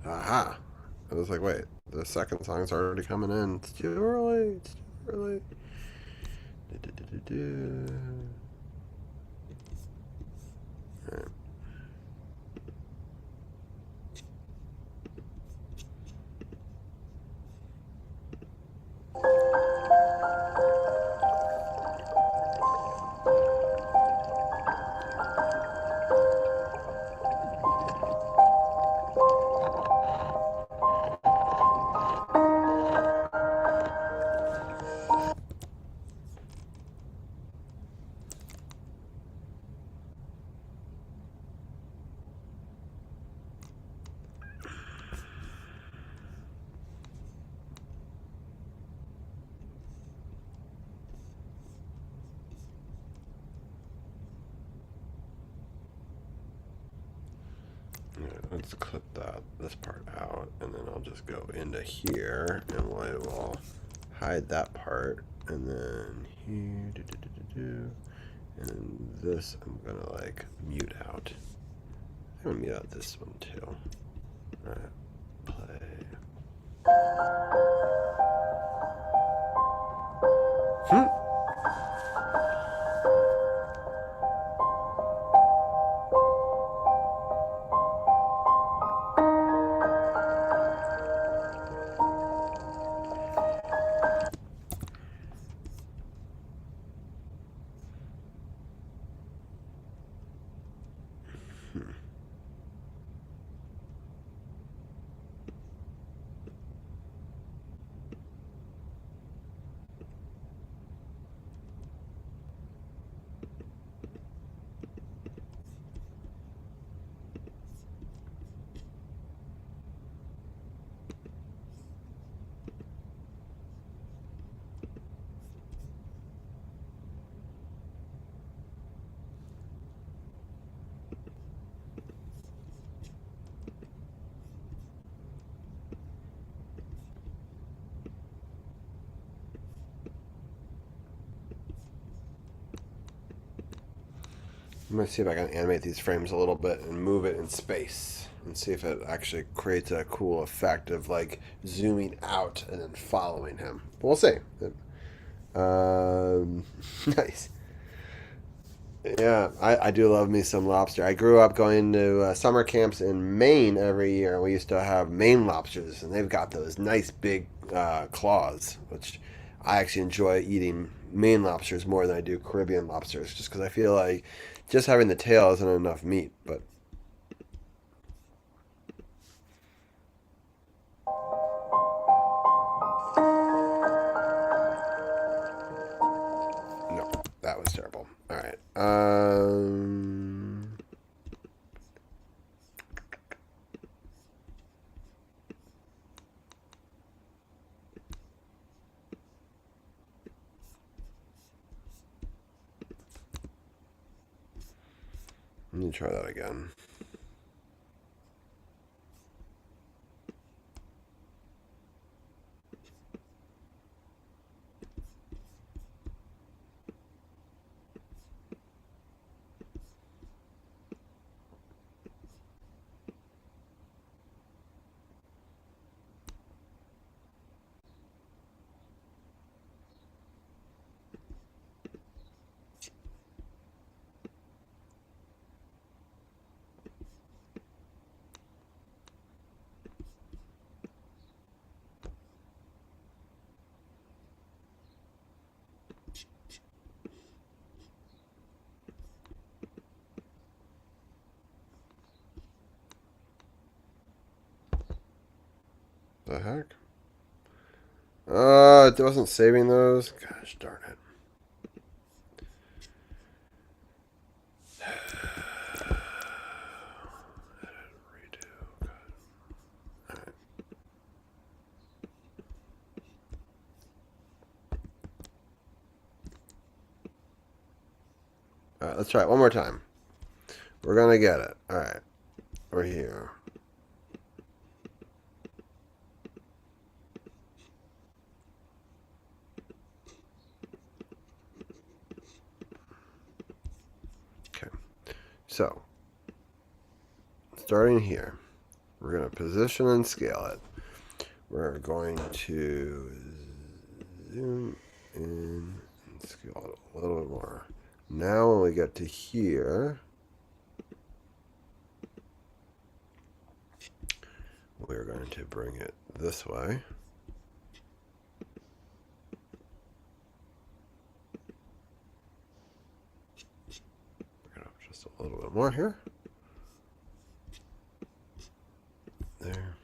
Aha. I was like, wait, the second song's already coming in. It's too early. All right. Let's clip this part out, and then I'll just go into here, and I will hide that part, and then here, and then this I'm gonna like mute out. I'm gonna mute out this one too. All right, play. I'm going to see if I can animate these frames a little bit and move it in space and see if it actually creates a cool effect of like zooming out and then following him. But we'll see. Nice. Yeah, I do love me some lobster. I grew up going to summer camps in Maine every year. We used to have Maine lobsters, and they've got those nice big claws, which I actually enjoy eating Maine lobsters more than I do Caribbean lobsters, just because I feel like just having the tail isn't enough meat. But no, that was terrible. All right. Let me try that again. The heck? It wasn't saving those. Gosh darn it. Redo. All right, let's try it one more time. We're gonna get it. All right, we're here. Okay, so starting here, we're gonna position and scale it. We're going to zoom in and scale it a little bit more. Now when we get to here, we're going to bring it this way. Bring it up just a little bit more here. There.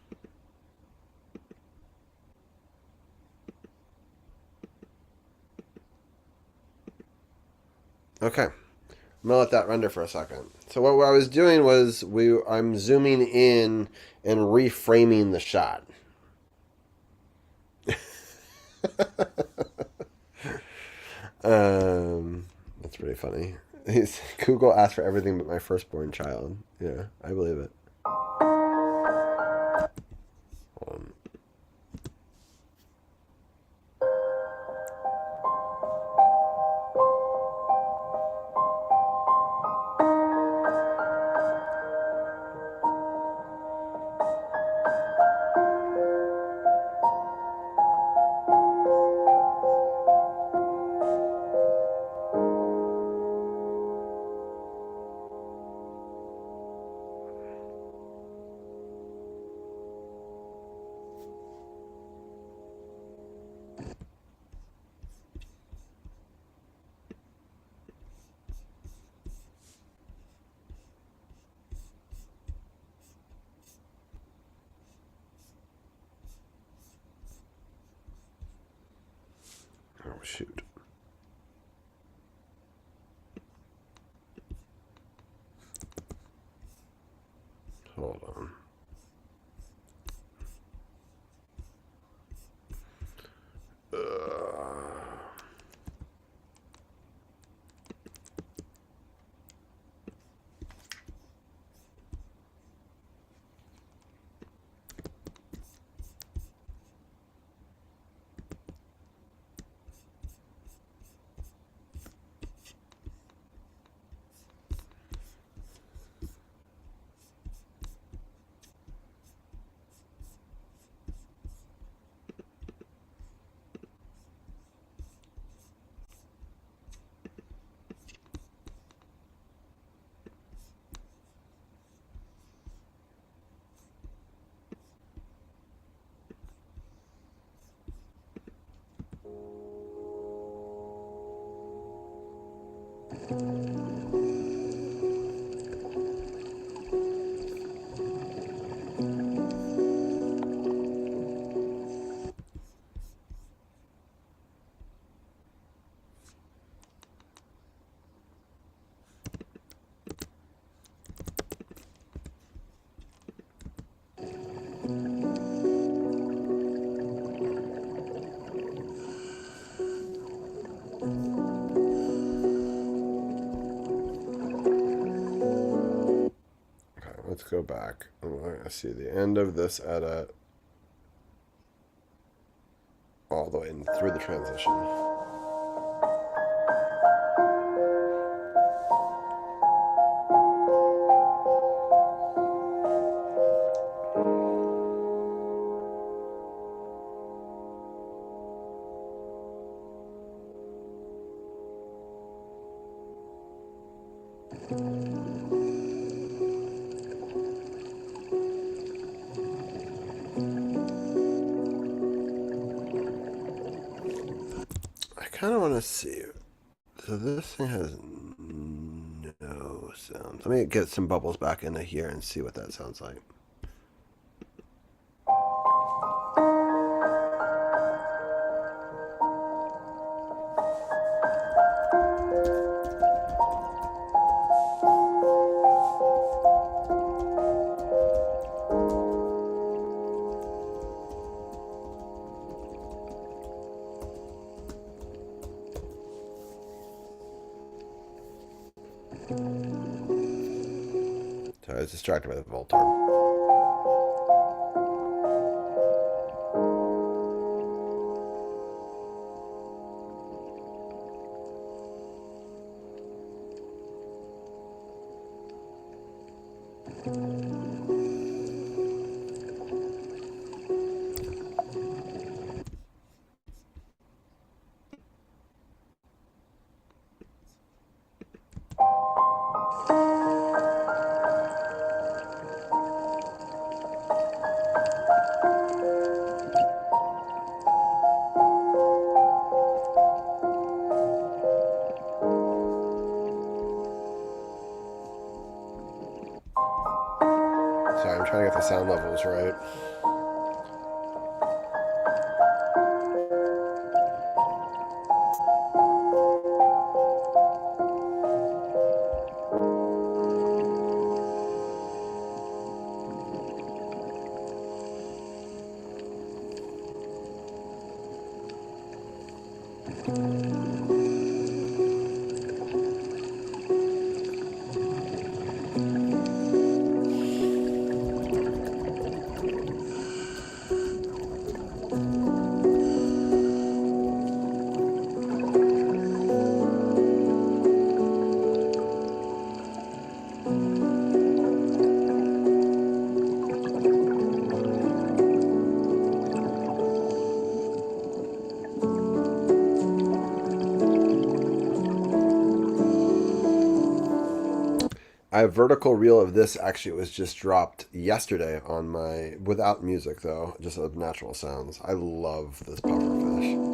Okay, I'm gonna let that render for a second. So what I was doing was I'm zooming in and reframing the shot. That's pretty funny. Google asked for everything but my firstborn child. Yeah, I believe it. Hold on. Oh, shoot. Hold on. Let's go back. We're going to see the end of this edit all the way in through the transition. I kind of want to see. So this thing has no sound. Let me get some bubbles back into here and see what that sounds like. So I was distracted by the Voltorb. Sorry, I'm trying to get the sound levels right. I have vertical reel of this. Actually, it was just dropped yesterday on my, without music though, just of natural sounds. I love this pufferfish.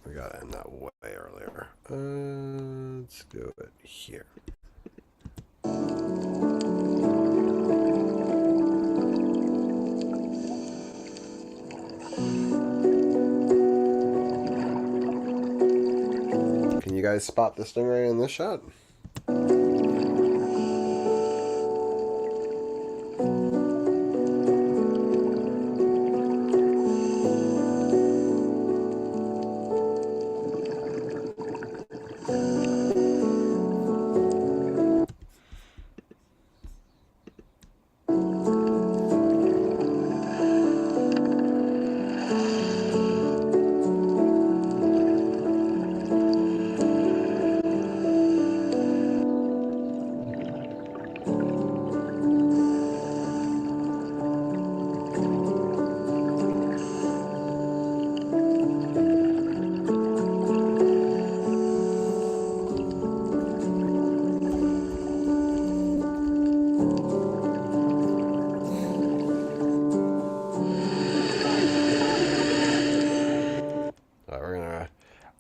We got to end that way earlier. Let's do it here. Can you guys spot the stingray in this shot?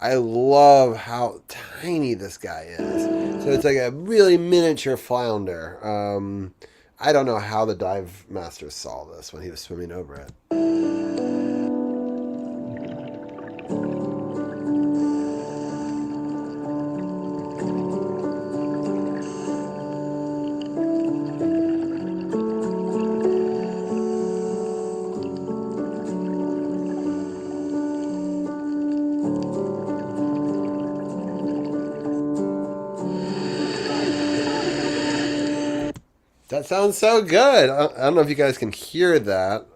I love how tiny this guy is. So it's like a really miniature flounder. I don't know how the dive master saw this when he was swimming over it. That sounds so good. I don't know if you guys can hear that,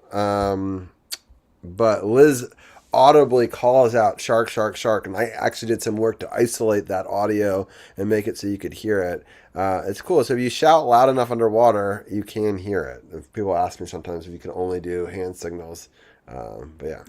but Liz audibly calls out shark, shark, shark, and I actually did some work to isolate that audio and make it so you could hear it. It's cool. So if you shout loud enough underwater, you can hear it. If people ask me sometimes if you can only do hand signals, but yeah.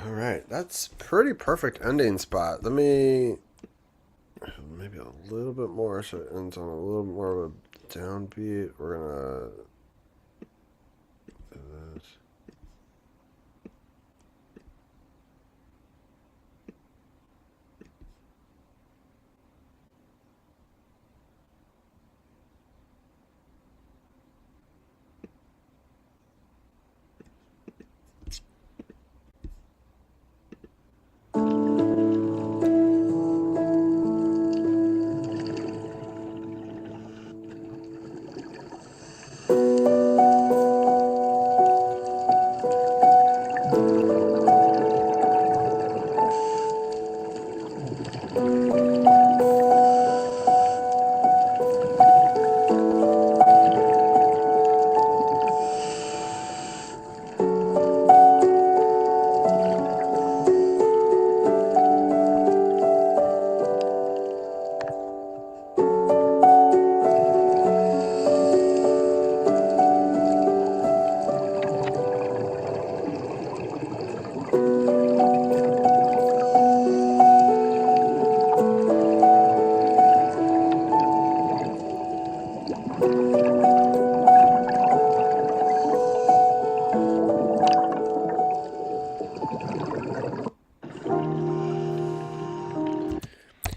All right, that's pretty perfect ending spot. Let me maybe a little bit more so it ends on a little more of a downbeat. We're gonna do this.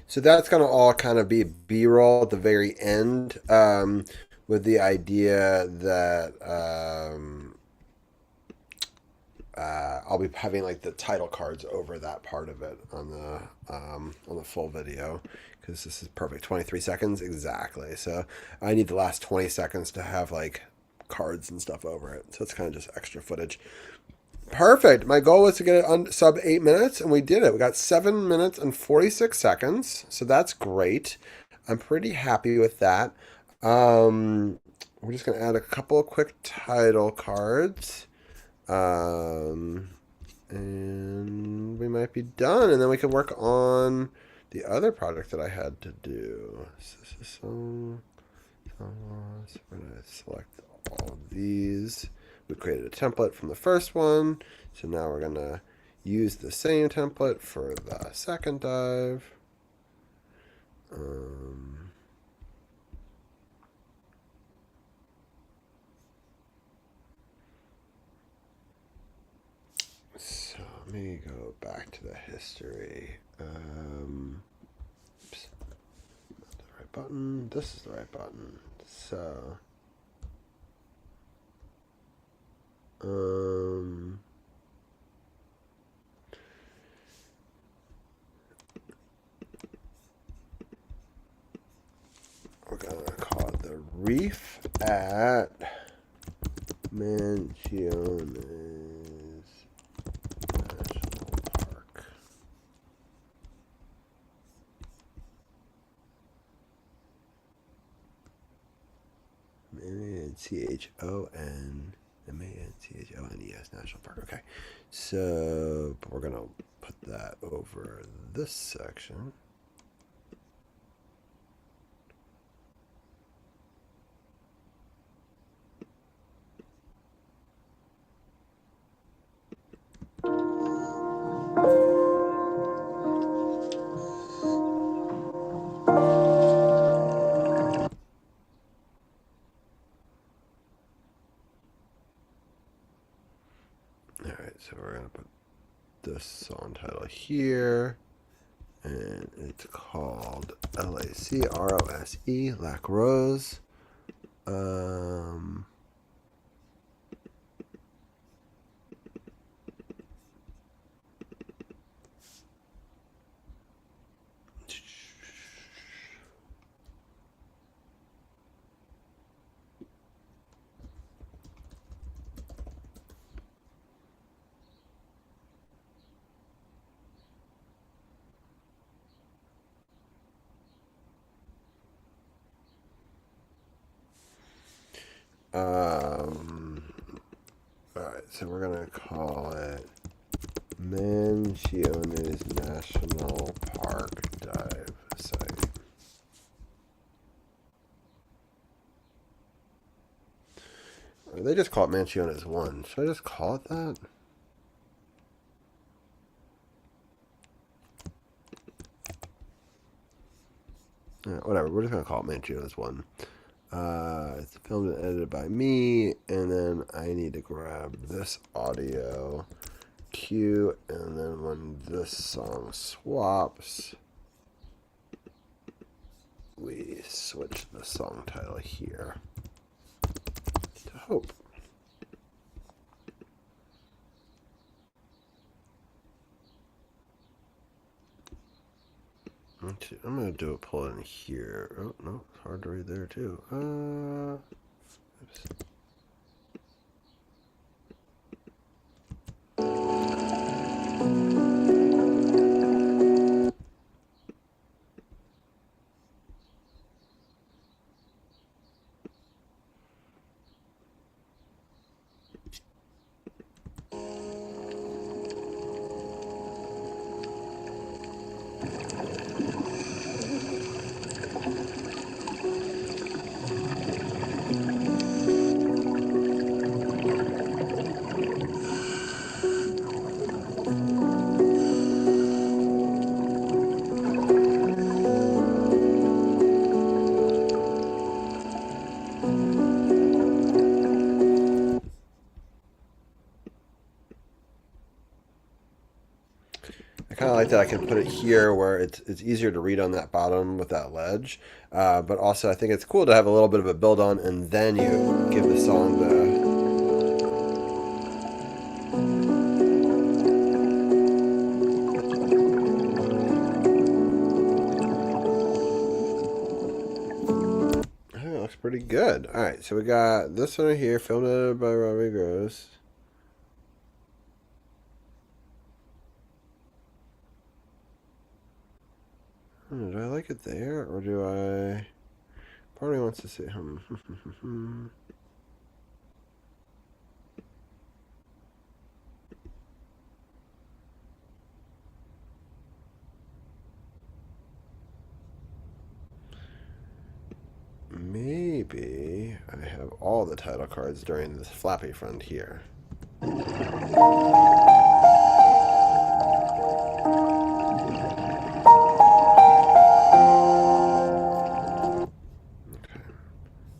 So that's going to all kind of be B-roll at the very end, with the idea that I'll be having like the title cards over that part of it on the full video, because this is perfect. 23 seconds exactly. So I need the last 20 seconds to have like cards and stuff over it. So it's kind of just extra footage. Perfect. My goal was to get it on sub 8 minutes, and we did it. We got 7 minutes and 46 seconds. So that's great. I'm pretty happy with that. We're just going to add a couple of quick title cards. And we might be done. And then we can work on the other project that I had to do. So we're going to select all of these. We created a template from the first one, so now we're going to use the same template for the second dive. So let me go back to the history. Oops, not the right button. This is the right button. So we're gonna call it the Reef at Mansiones National Park. Mansiones National Park. Okay, so we're gonna put that over this section. Alright, so we're going to put this song title here, and it's called LACROSE, Lac Rose. Alright, so we're going to call it Mansiones National Park Dive Site. Or they just call it Mansiones 1. Should I just call it that? Yeah, whatever, we're just going to call it Mansiones 1. It's filmed and edited by me, and then I need to grab this audio cue, and then when this song swaps, we switch the song title here to Hope. I'm going to do a pull in here. Oh, no, it's hard to read there too. Oops. kind of like that I can put it here where it's easier to read on that bottom with that ledge. But also I think it's cool to have a little bit of a build on, and then you give the song the... I think it looks pretty good. Alright, so we got this one right here, filmed and edited by Robbie Gross. Do I like it there, or do I... Part of me wants to say, Maybe I have all the title cards during this flappy front here.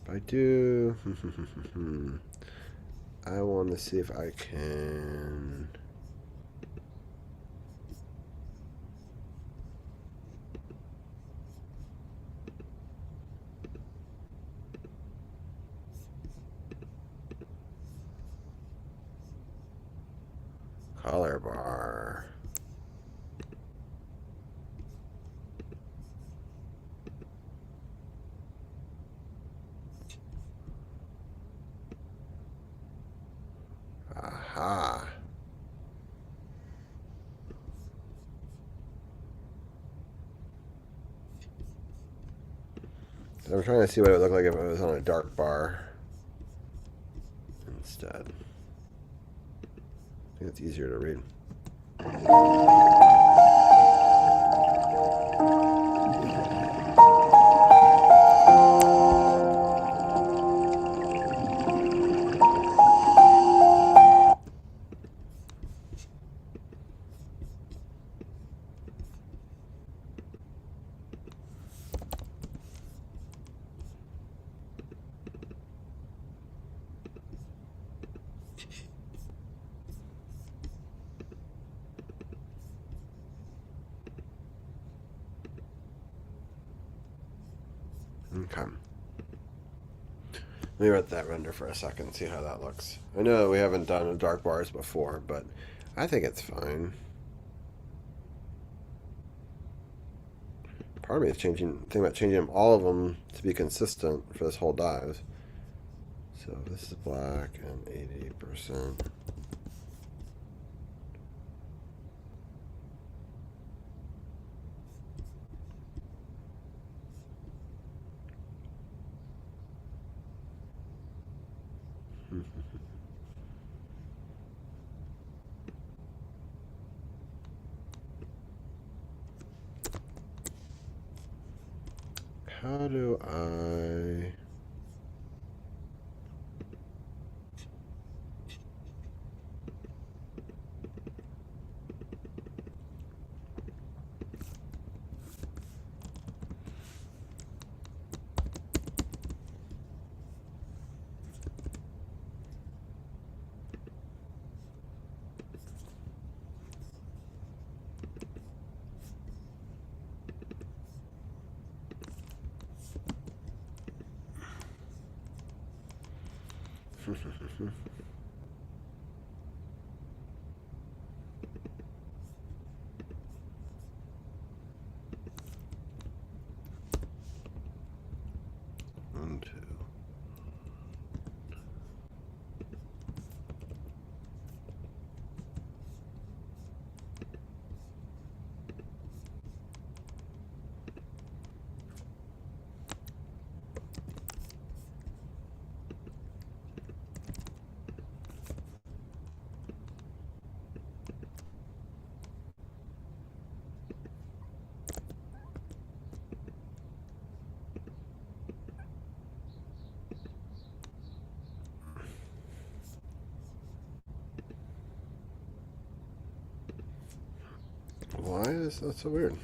I do. I want to see if I can. Color bar. Aha. I'm trying to see what it would look like if it was on a dark bar instead. I think it's easier to read. Okay. Let me let that render for a second and see how that looks. I know we haven't done dark bars before, but I think it's fine. Part of me is thinking about changing all of them to be consistent for this whole dive. So this is black and 80%. How do I... One, two. Why is that so weird?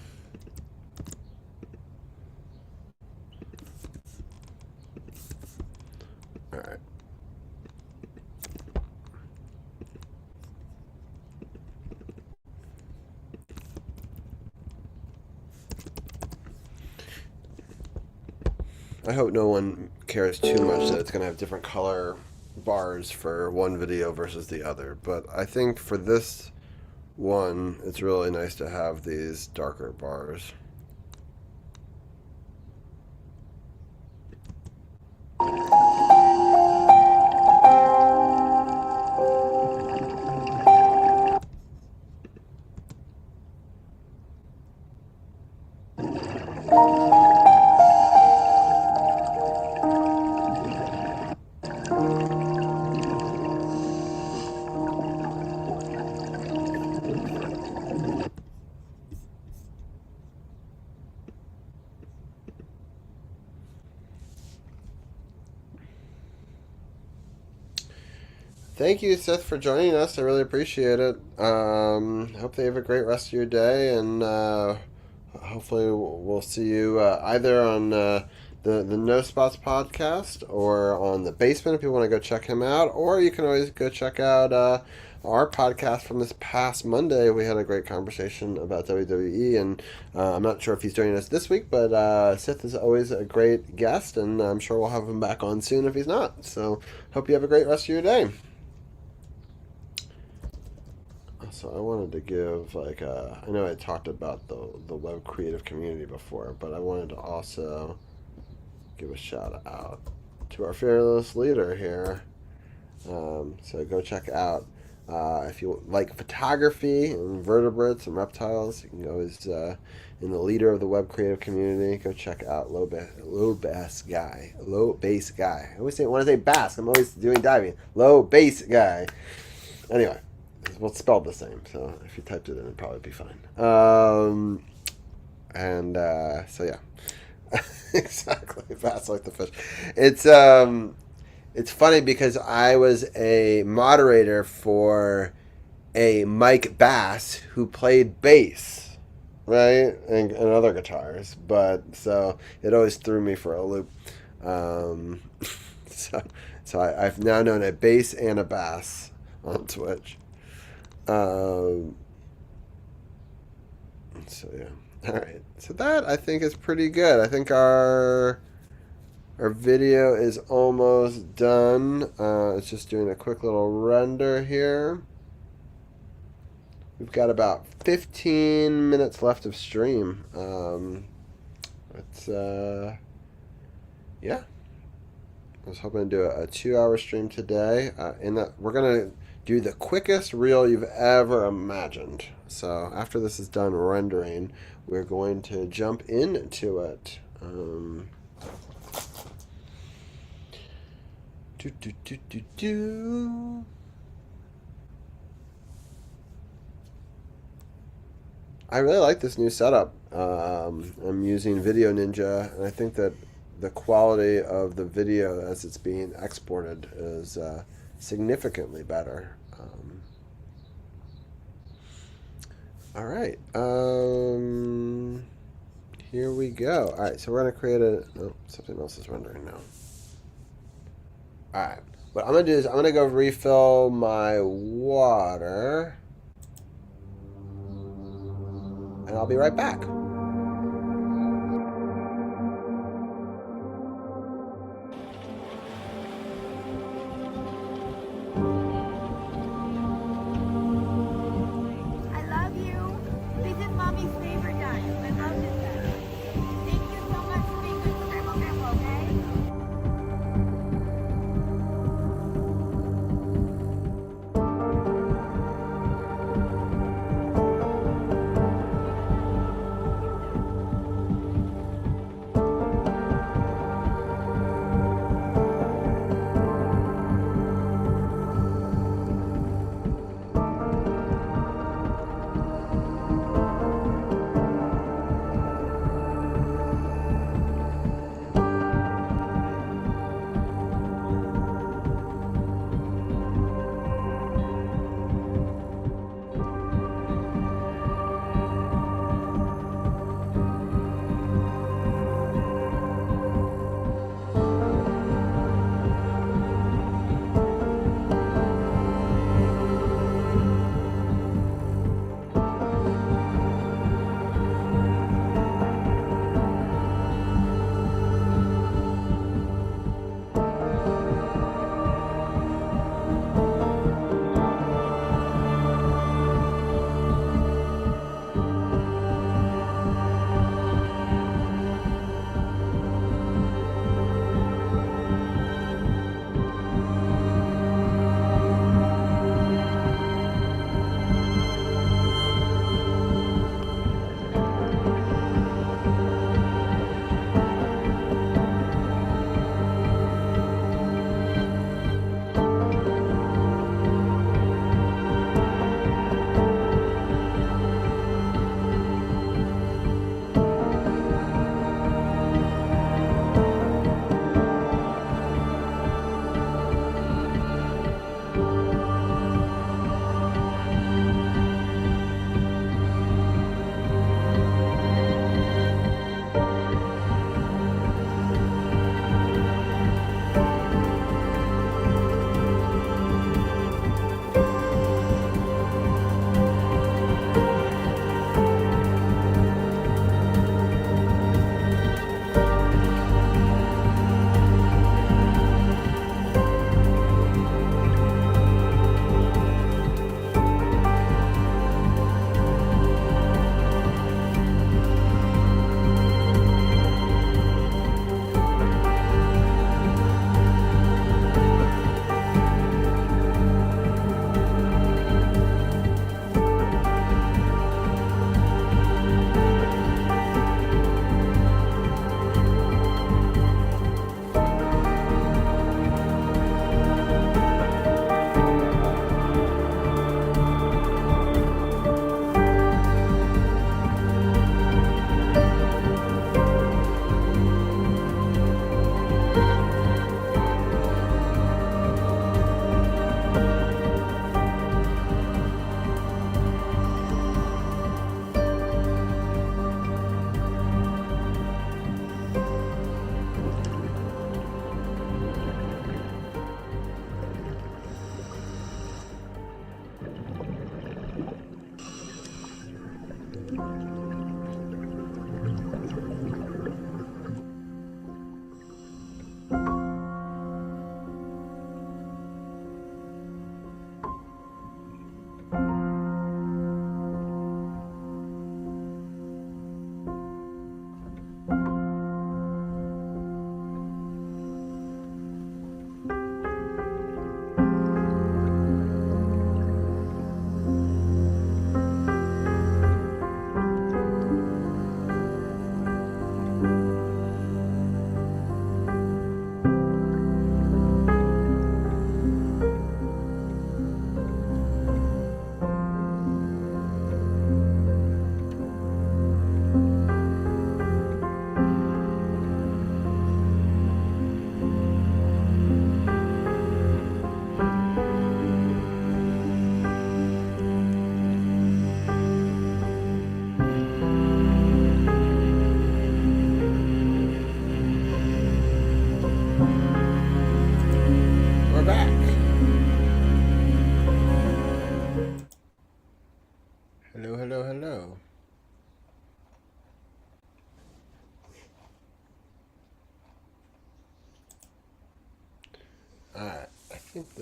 All right. I hope no one cares too much that it's going to have different color bars for one video versus the other. But I think for this one, it's really nice to have these darker bars. Thank you, Seth, for joining us. I really appreciate it. Hope they have a great rest of your day, and hopefully we'll see you either on the No Spots podcast or on the Basement if you want to go check him out, or you can always go check out our podcast from this past Monday. We had a great conversation about WWE, and I'm not sure if he's joining us this week, but Seth is always a great guest, and I'm sure we'll have him back on soon if he's not. So hope you have a great rest of your day. So I wanted to give, like, I know I talked about the web creative community before, but I wanted to also give a shout out to our fearless leader here. So go check out, if you like photography and vertebrates and reptiles, you can always, in the leader of the web creative community, go check out Low Bass Guy. I always say, when I say bass, I'm always doing diving. Low Bass Guy. Anyway. Well, it's spelled the same, so if you typed it in, it'd probably be fine. So yeah, exactly. Fast like the fish. It's funny because I was a moderator for a Mike Bass who played bass, right, and other guitars, but so it always threw me for a loop. So I've now known a bass and a bass on Twitch. So yeah, all right. So that I think is pretty good. I think our video is almost done. It's just doing a quick little render here. We've got about 15 minutes left of stream. Yeah. I was hoping to do a 2-hour stream today. In that we're gonna do the quickest reel you've ever imagined. So after this is done rendering, we're going to jump into it. I really like this new setup. I'm using Video Ninja, and I think that the quality of the video as it's being exported is significantly better. All right. Here we go. All right, so we're going to create something else is rendering now. All right. What I'm going to do is I'm going to go refill my water. And I'll be right back.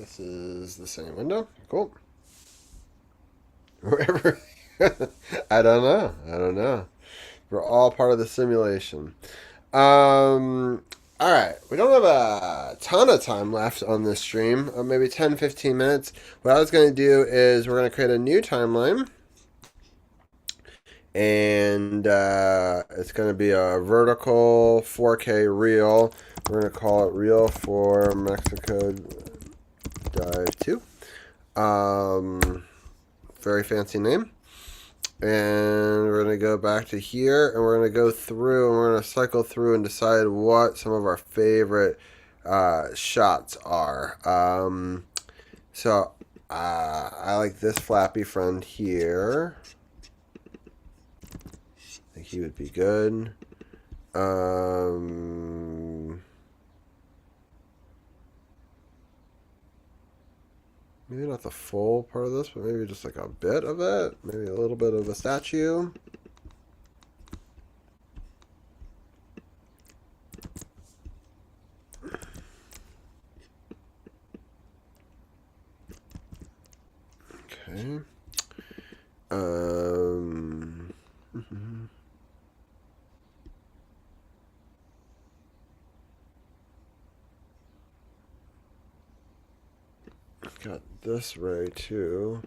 this is the same window. Cool. Wherever. I don't know. We're all part of the simulation. All right. We don't have a ton of time left on this stream. Maybe 10, 15 minutes. What I was going to do is we're going to create a new timeline. And it's going to be a vertical 4K reel. We're going to call it Reel for Mexico Dive 2. Very fancy name. And we're going to go back to here, and we're going to go through, and we're going to cycle through and decide what some of our favorite shots are. So I like this flappy friend here. I think he would be good. Maybe not the full part of this, but maybe just like a bit of it. Maybe a little bit of a statue. Okay. Got this ray too.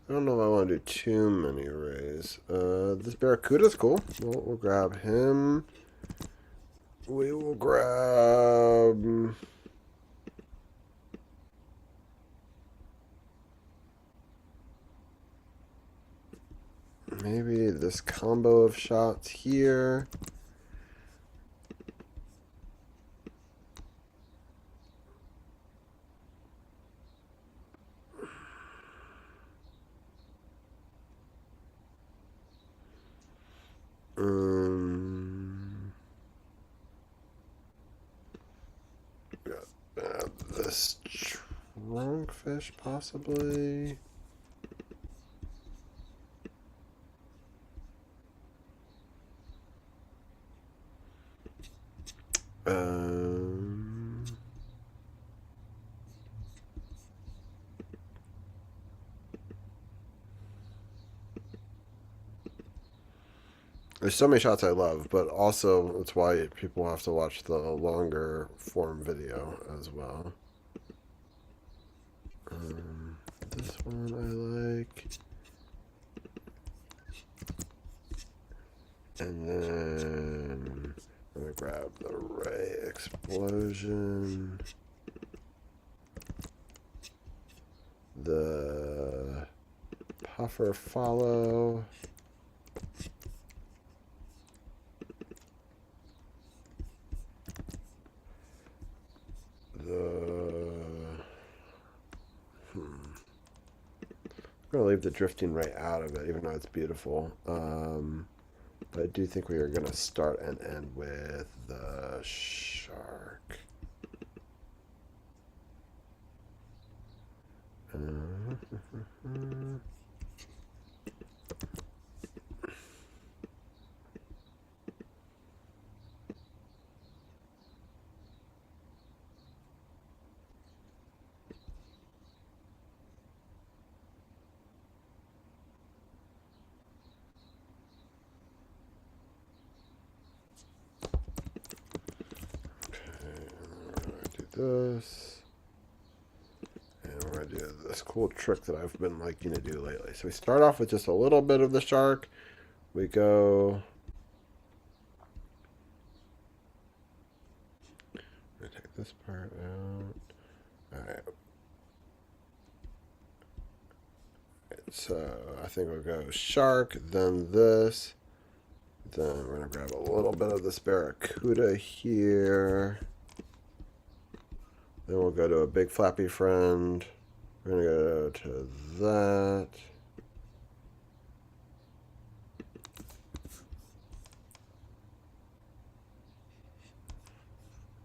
I don't know if I want to do too many rays. This barracuda's cool. We'll grab him. We will grab. Maybe this combo of shots here. This trunkfish possibly. There's so many shots I love, but also it's why people have to watch the longer form video as well. This one I like. And then I'm going to grab the ray explosion. The puffer follow. I'm going to leave the drifting ray out of it, even though it's beautiful. But I do think we are going to start and end with the shark. This, and we're going to do this cool trick that I've been liking to do lately. So we start off with just a little bit of the shark. We go, I'm going to take this part out. All right. So I think we'll go shark, then this, then we're going to grab a little bit of this barracuda here. Then we'll go to a big flappy friend. We're going to go to that.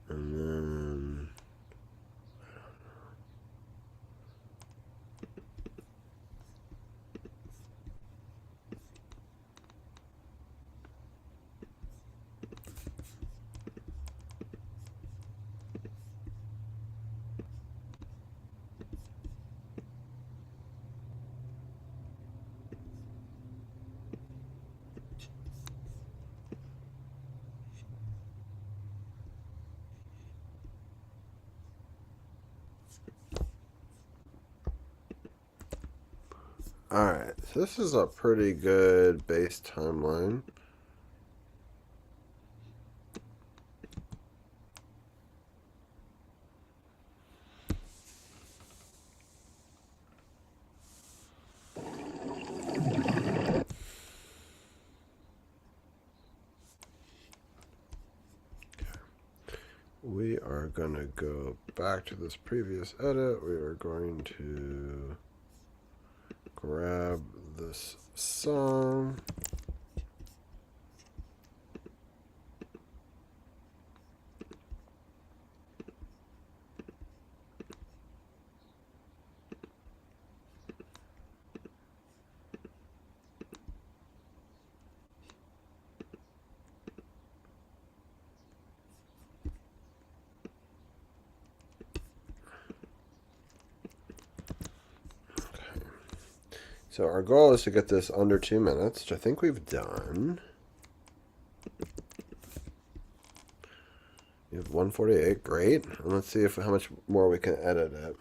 And then Alright, so this is a pretty good base timeline. We are going to go back to this previous edit. We are going to grab this song. So our goal is to get this under 2 minutes, which I think we've done. You have 148, great. And let's see how much more we can edit it.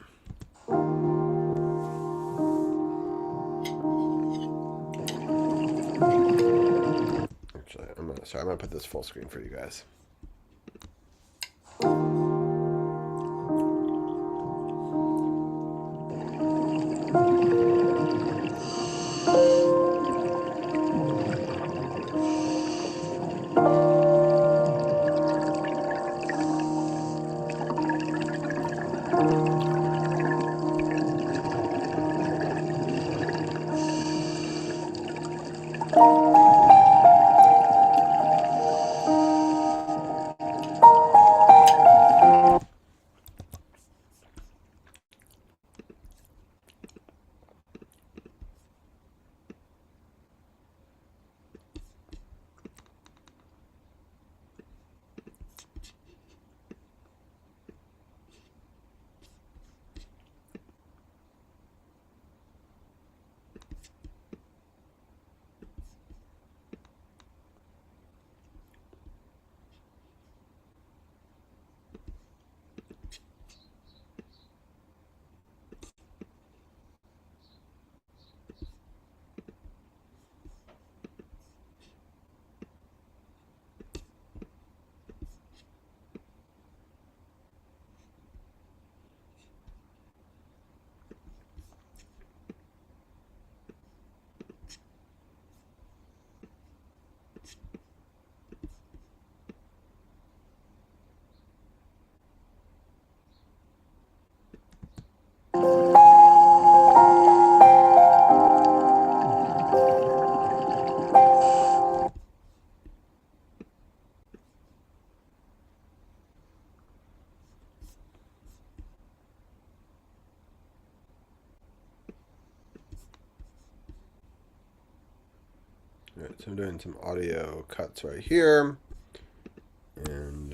Actually, I'm gonna put this full screen for you guys. All right, so I'm doing some audio cuts right here. And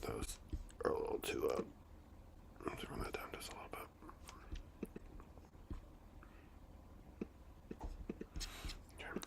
those are a little too up. Let's run that down just a little bit. Okay.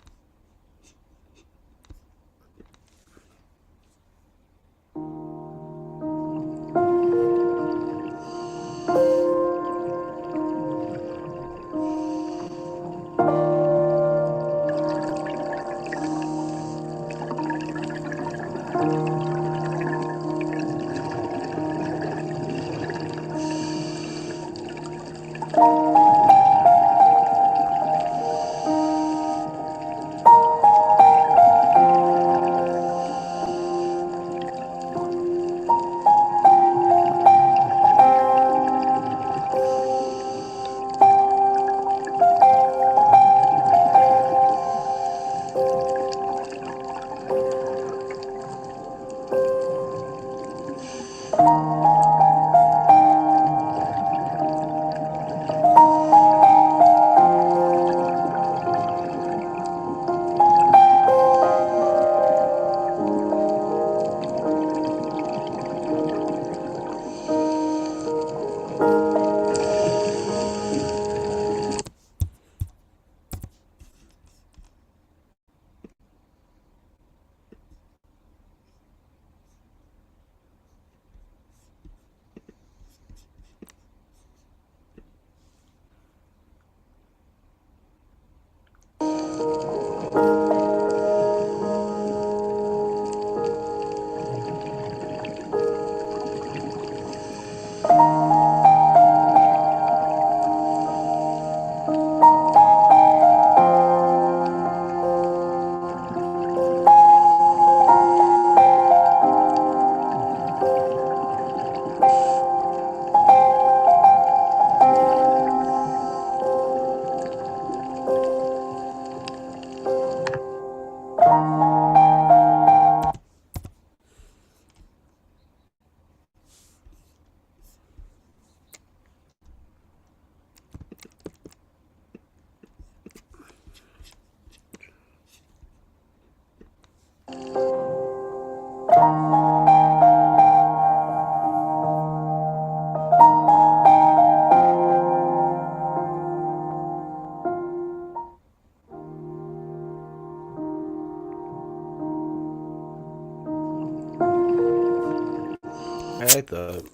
like that.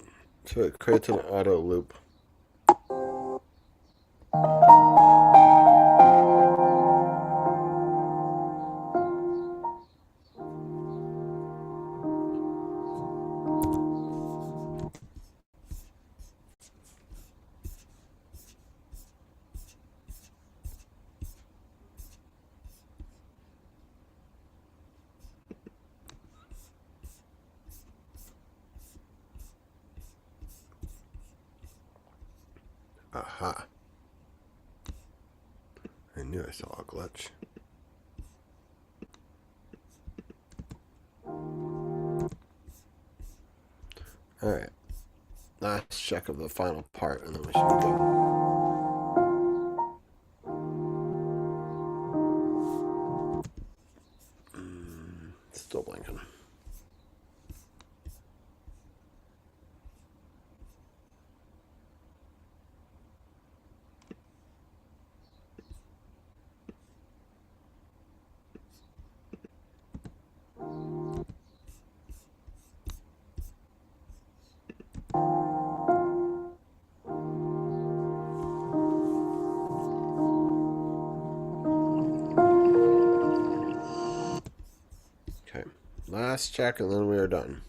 So it creates an auto loop. Aha. I knew I saw a glitch. Alright. Last check of the final part, and then we should be good. Still blinking. Okay. Last check, and then we are done.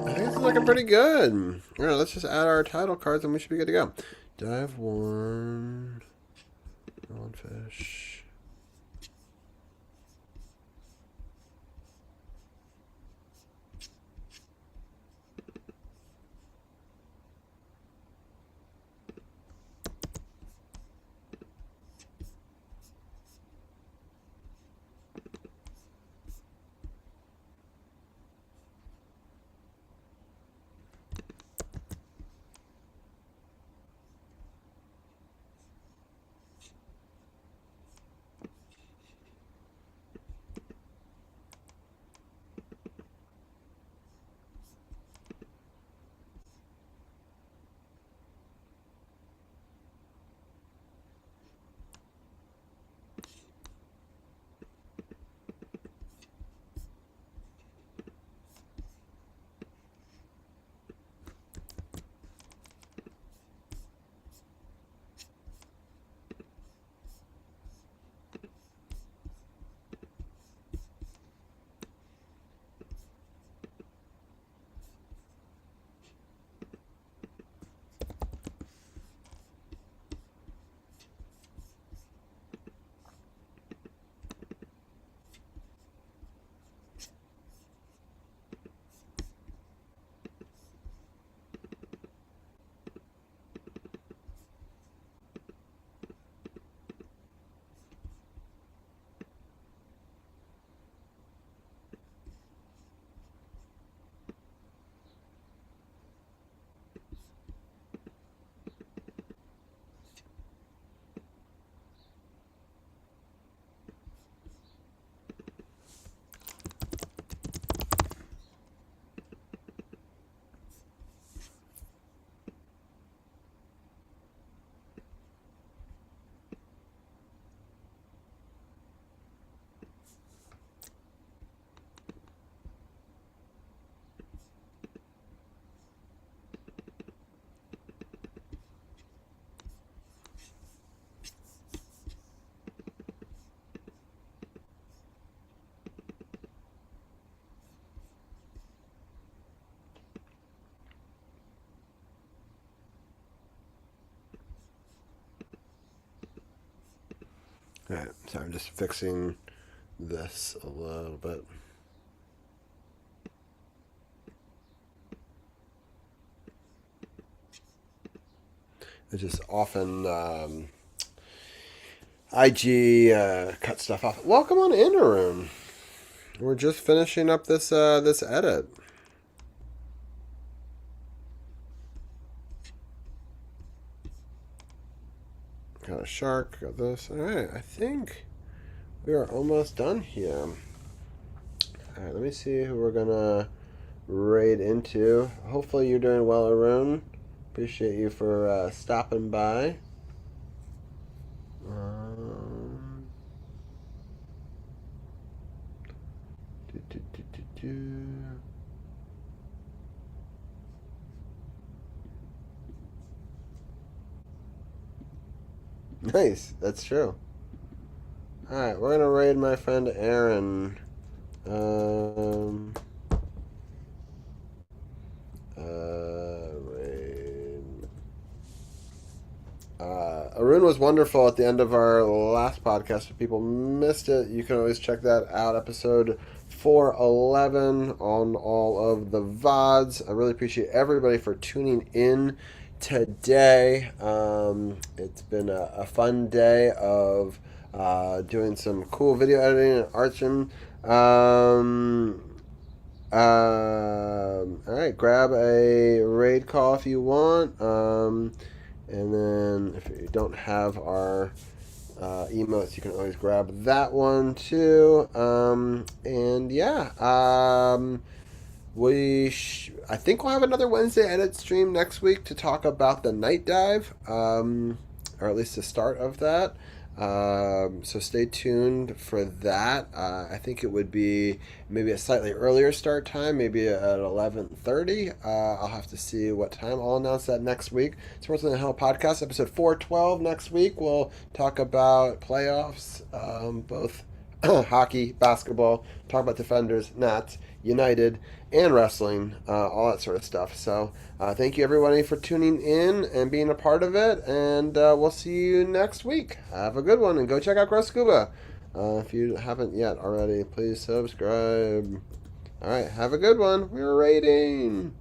I think this is looking pretty good. All right, let's just add our title cards, and we should be good to go. Dive 1. Fish. Alright, so I'm just fixing this a little bit. It's just often IG cut stuff off. Welcome on in, Arun. We're just finishing up this this edit. Got a shark. Got this. All right. I think we are almost done here. All right. Let me see who we're gonna raid into. Hopefully you're doing well, Arun. Appreciate you for stopping by. Do, do, do, do, do. Nice, that's true. Alright, we're gonna raid my friend Aaron. Raid. Arun was wonderful at the end of our last podcast. If people missed it, you can always check that out. Episode 411 on all of the VODs. I really appreciate everybody for tuning in today. It's been a fun day of doing some cool video editing and art stream. Alright, grab a raid call if you want. And then if you don't have our emotes, you can always grab that one too. And yeah, I think we'll have another Wednesday edit stream next week to talk about the night dive, or at least the start of that. So stay tuned for that. I think it would be maybe a slightly earlier start time, maybe at 11:30. I'll have to see what time. I'll announce that next week. Sports on the Hill podcast, episode 412 next week. We'll talk about playoffs, both hockey, basketball, talk about Defenders, Nats, United, and wrestling, all that sort of stuff. So thank you everybody for tuning in and being a part of it, and we'll see you next week. Have a good one, and go check out Grow Scuba. If you haven't yet already, please subscribe. All right, have a good one. We're rating.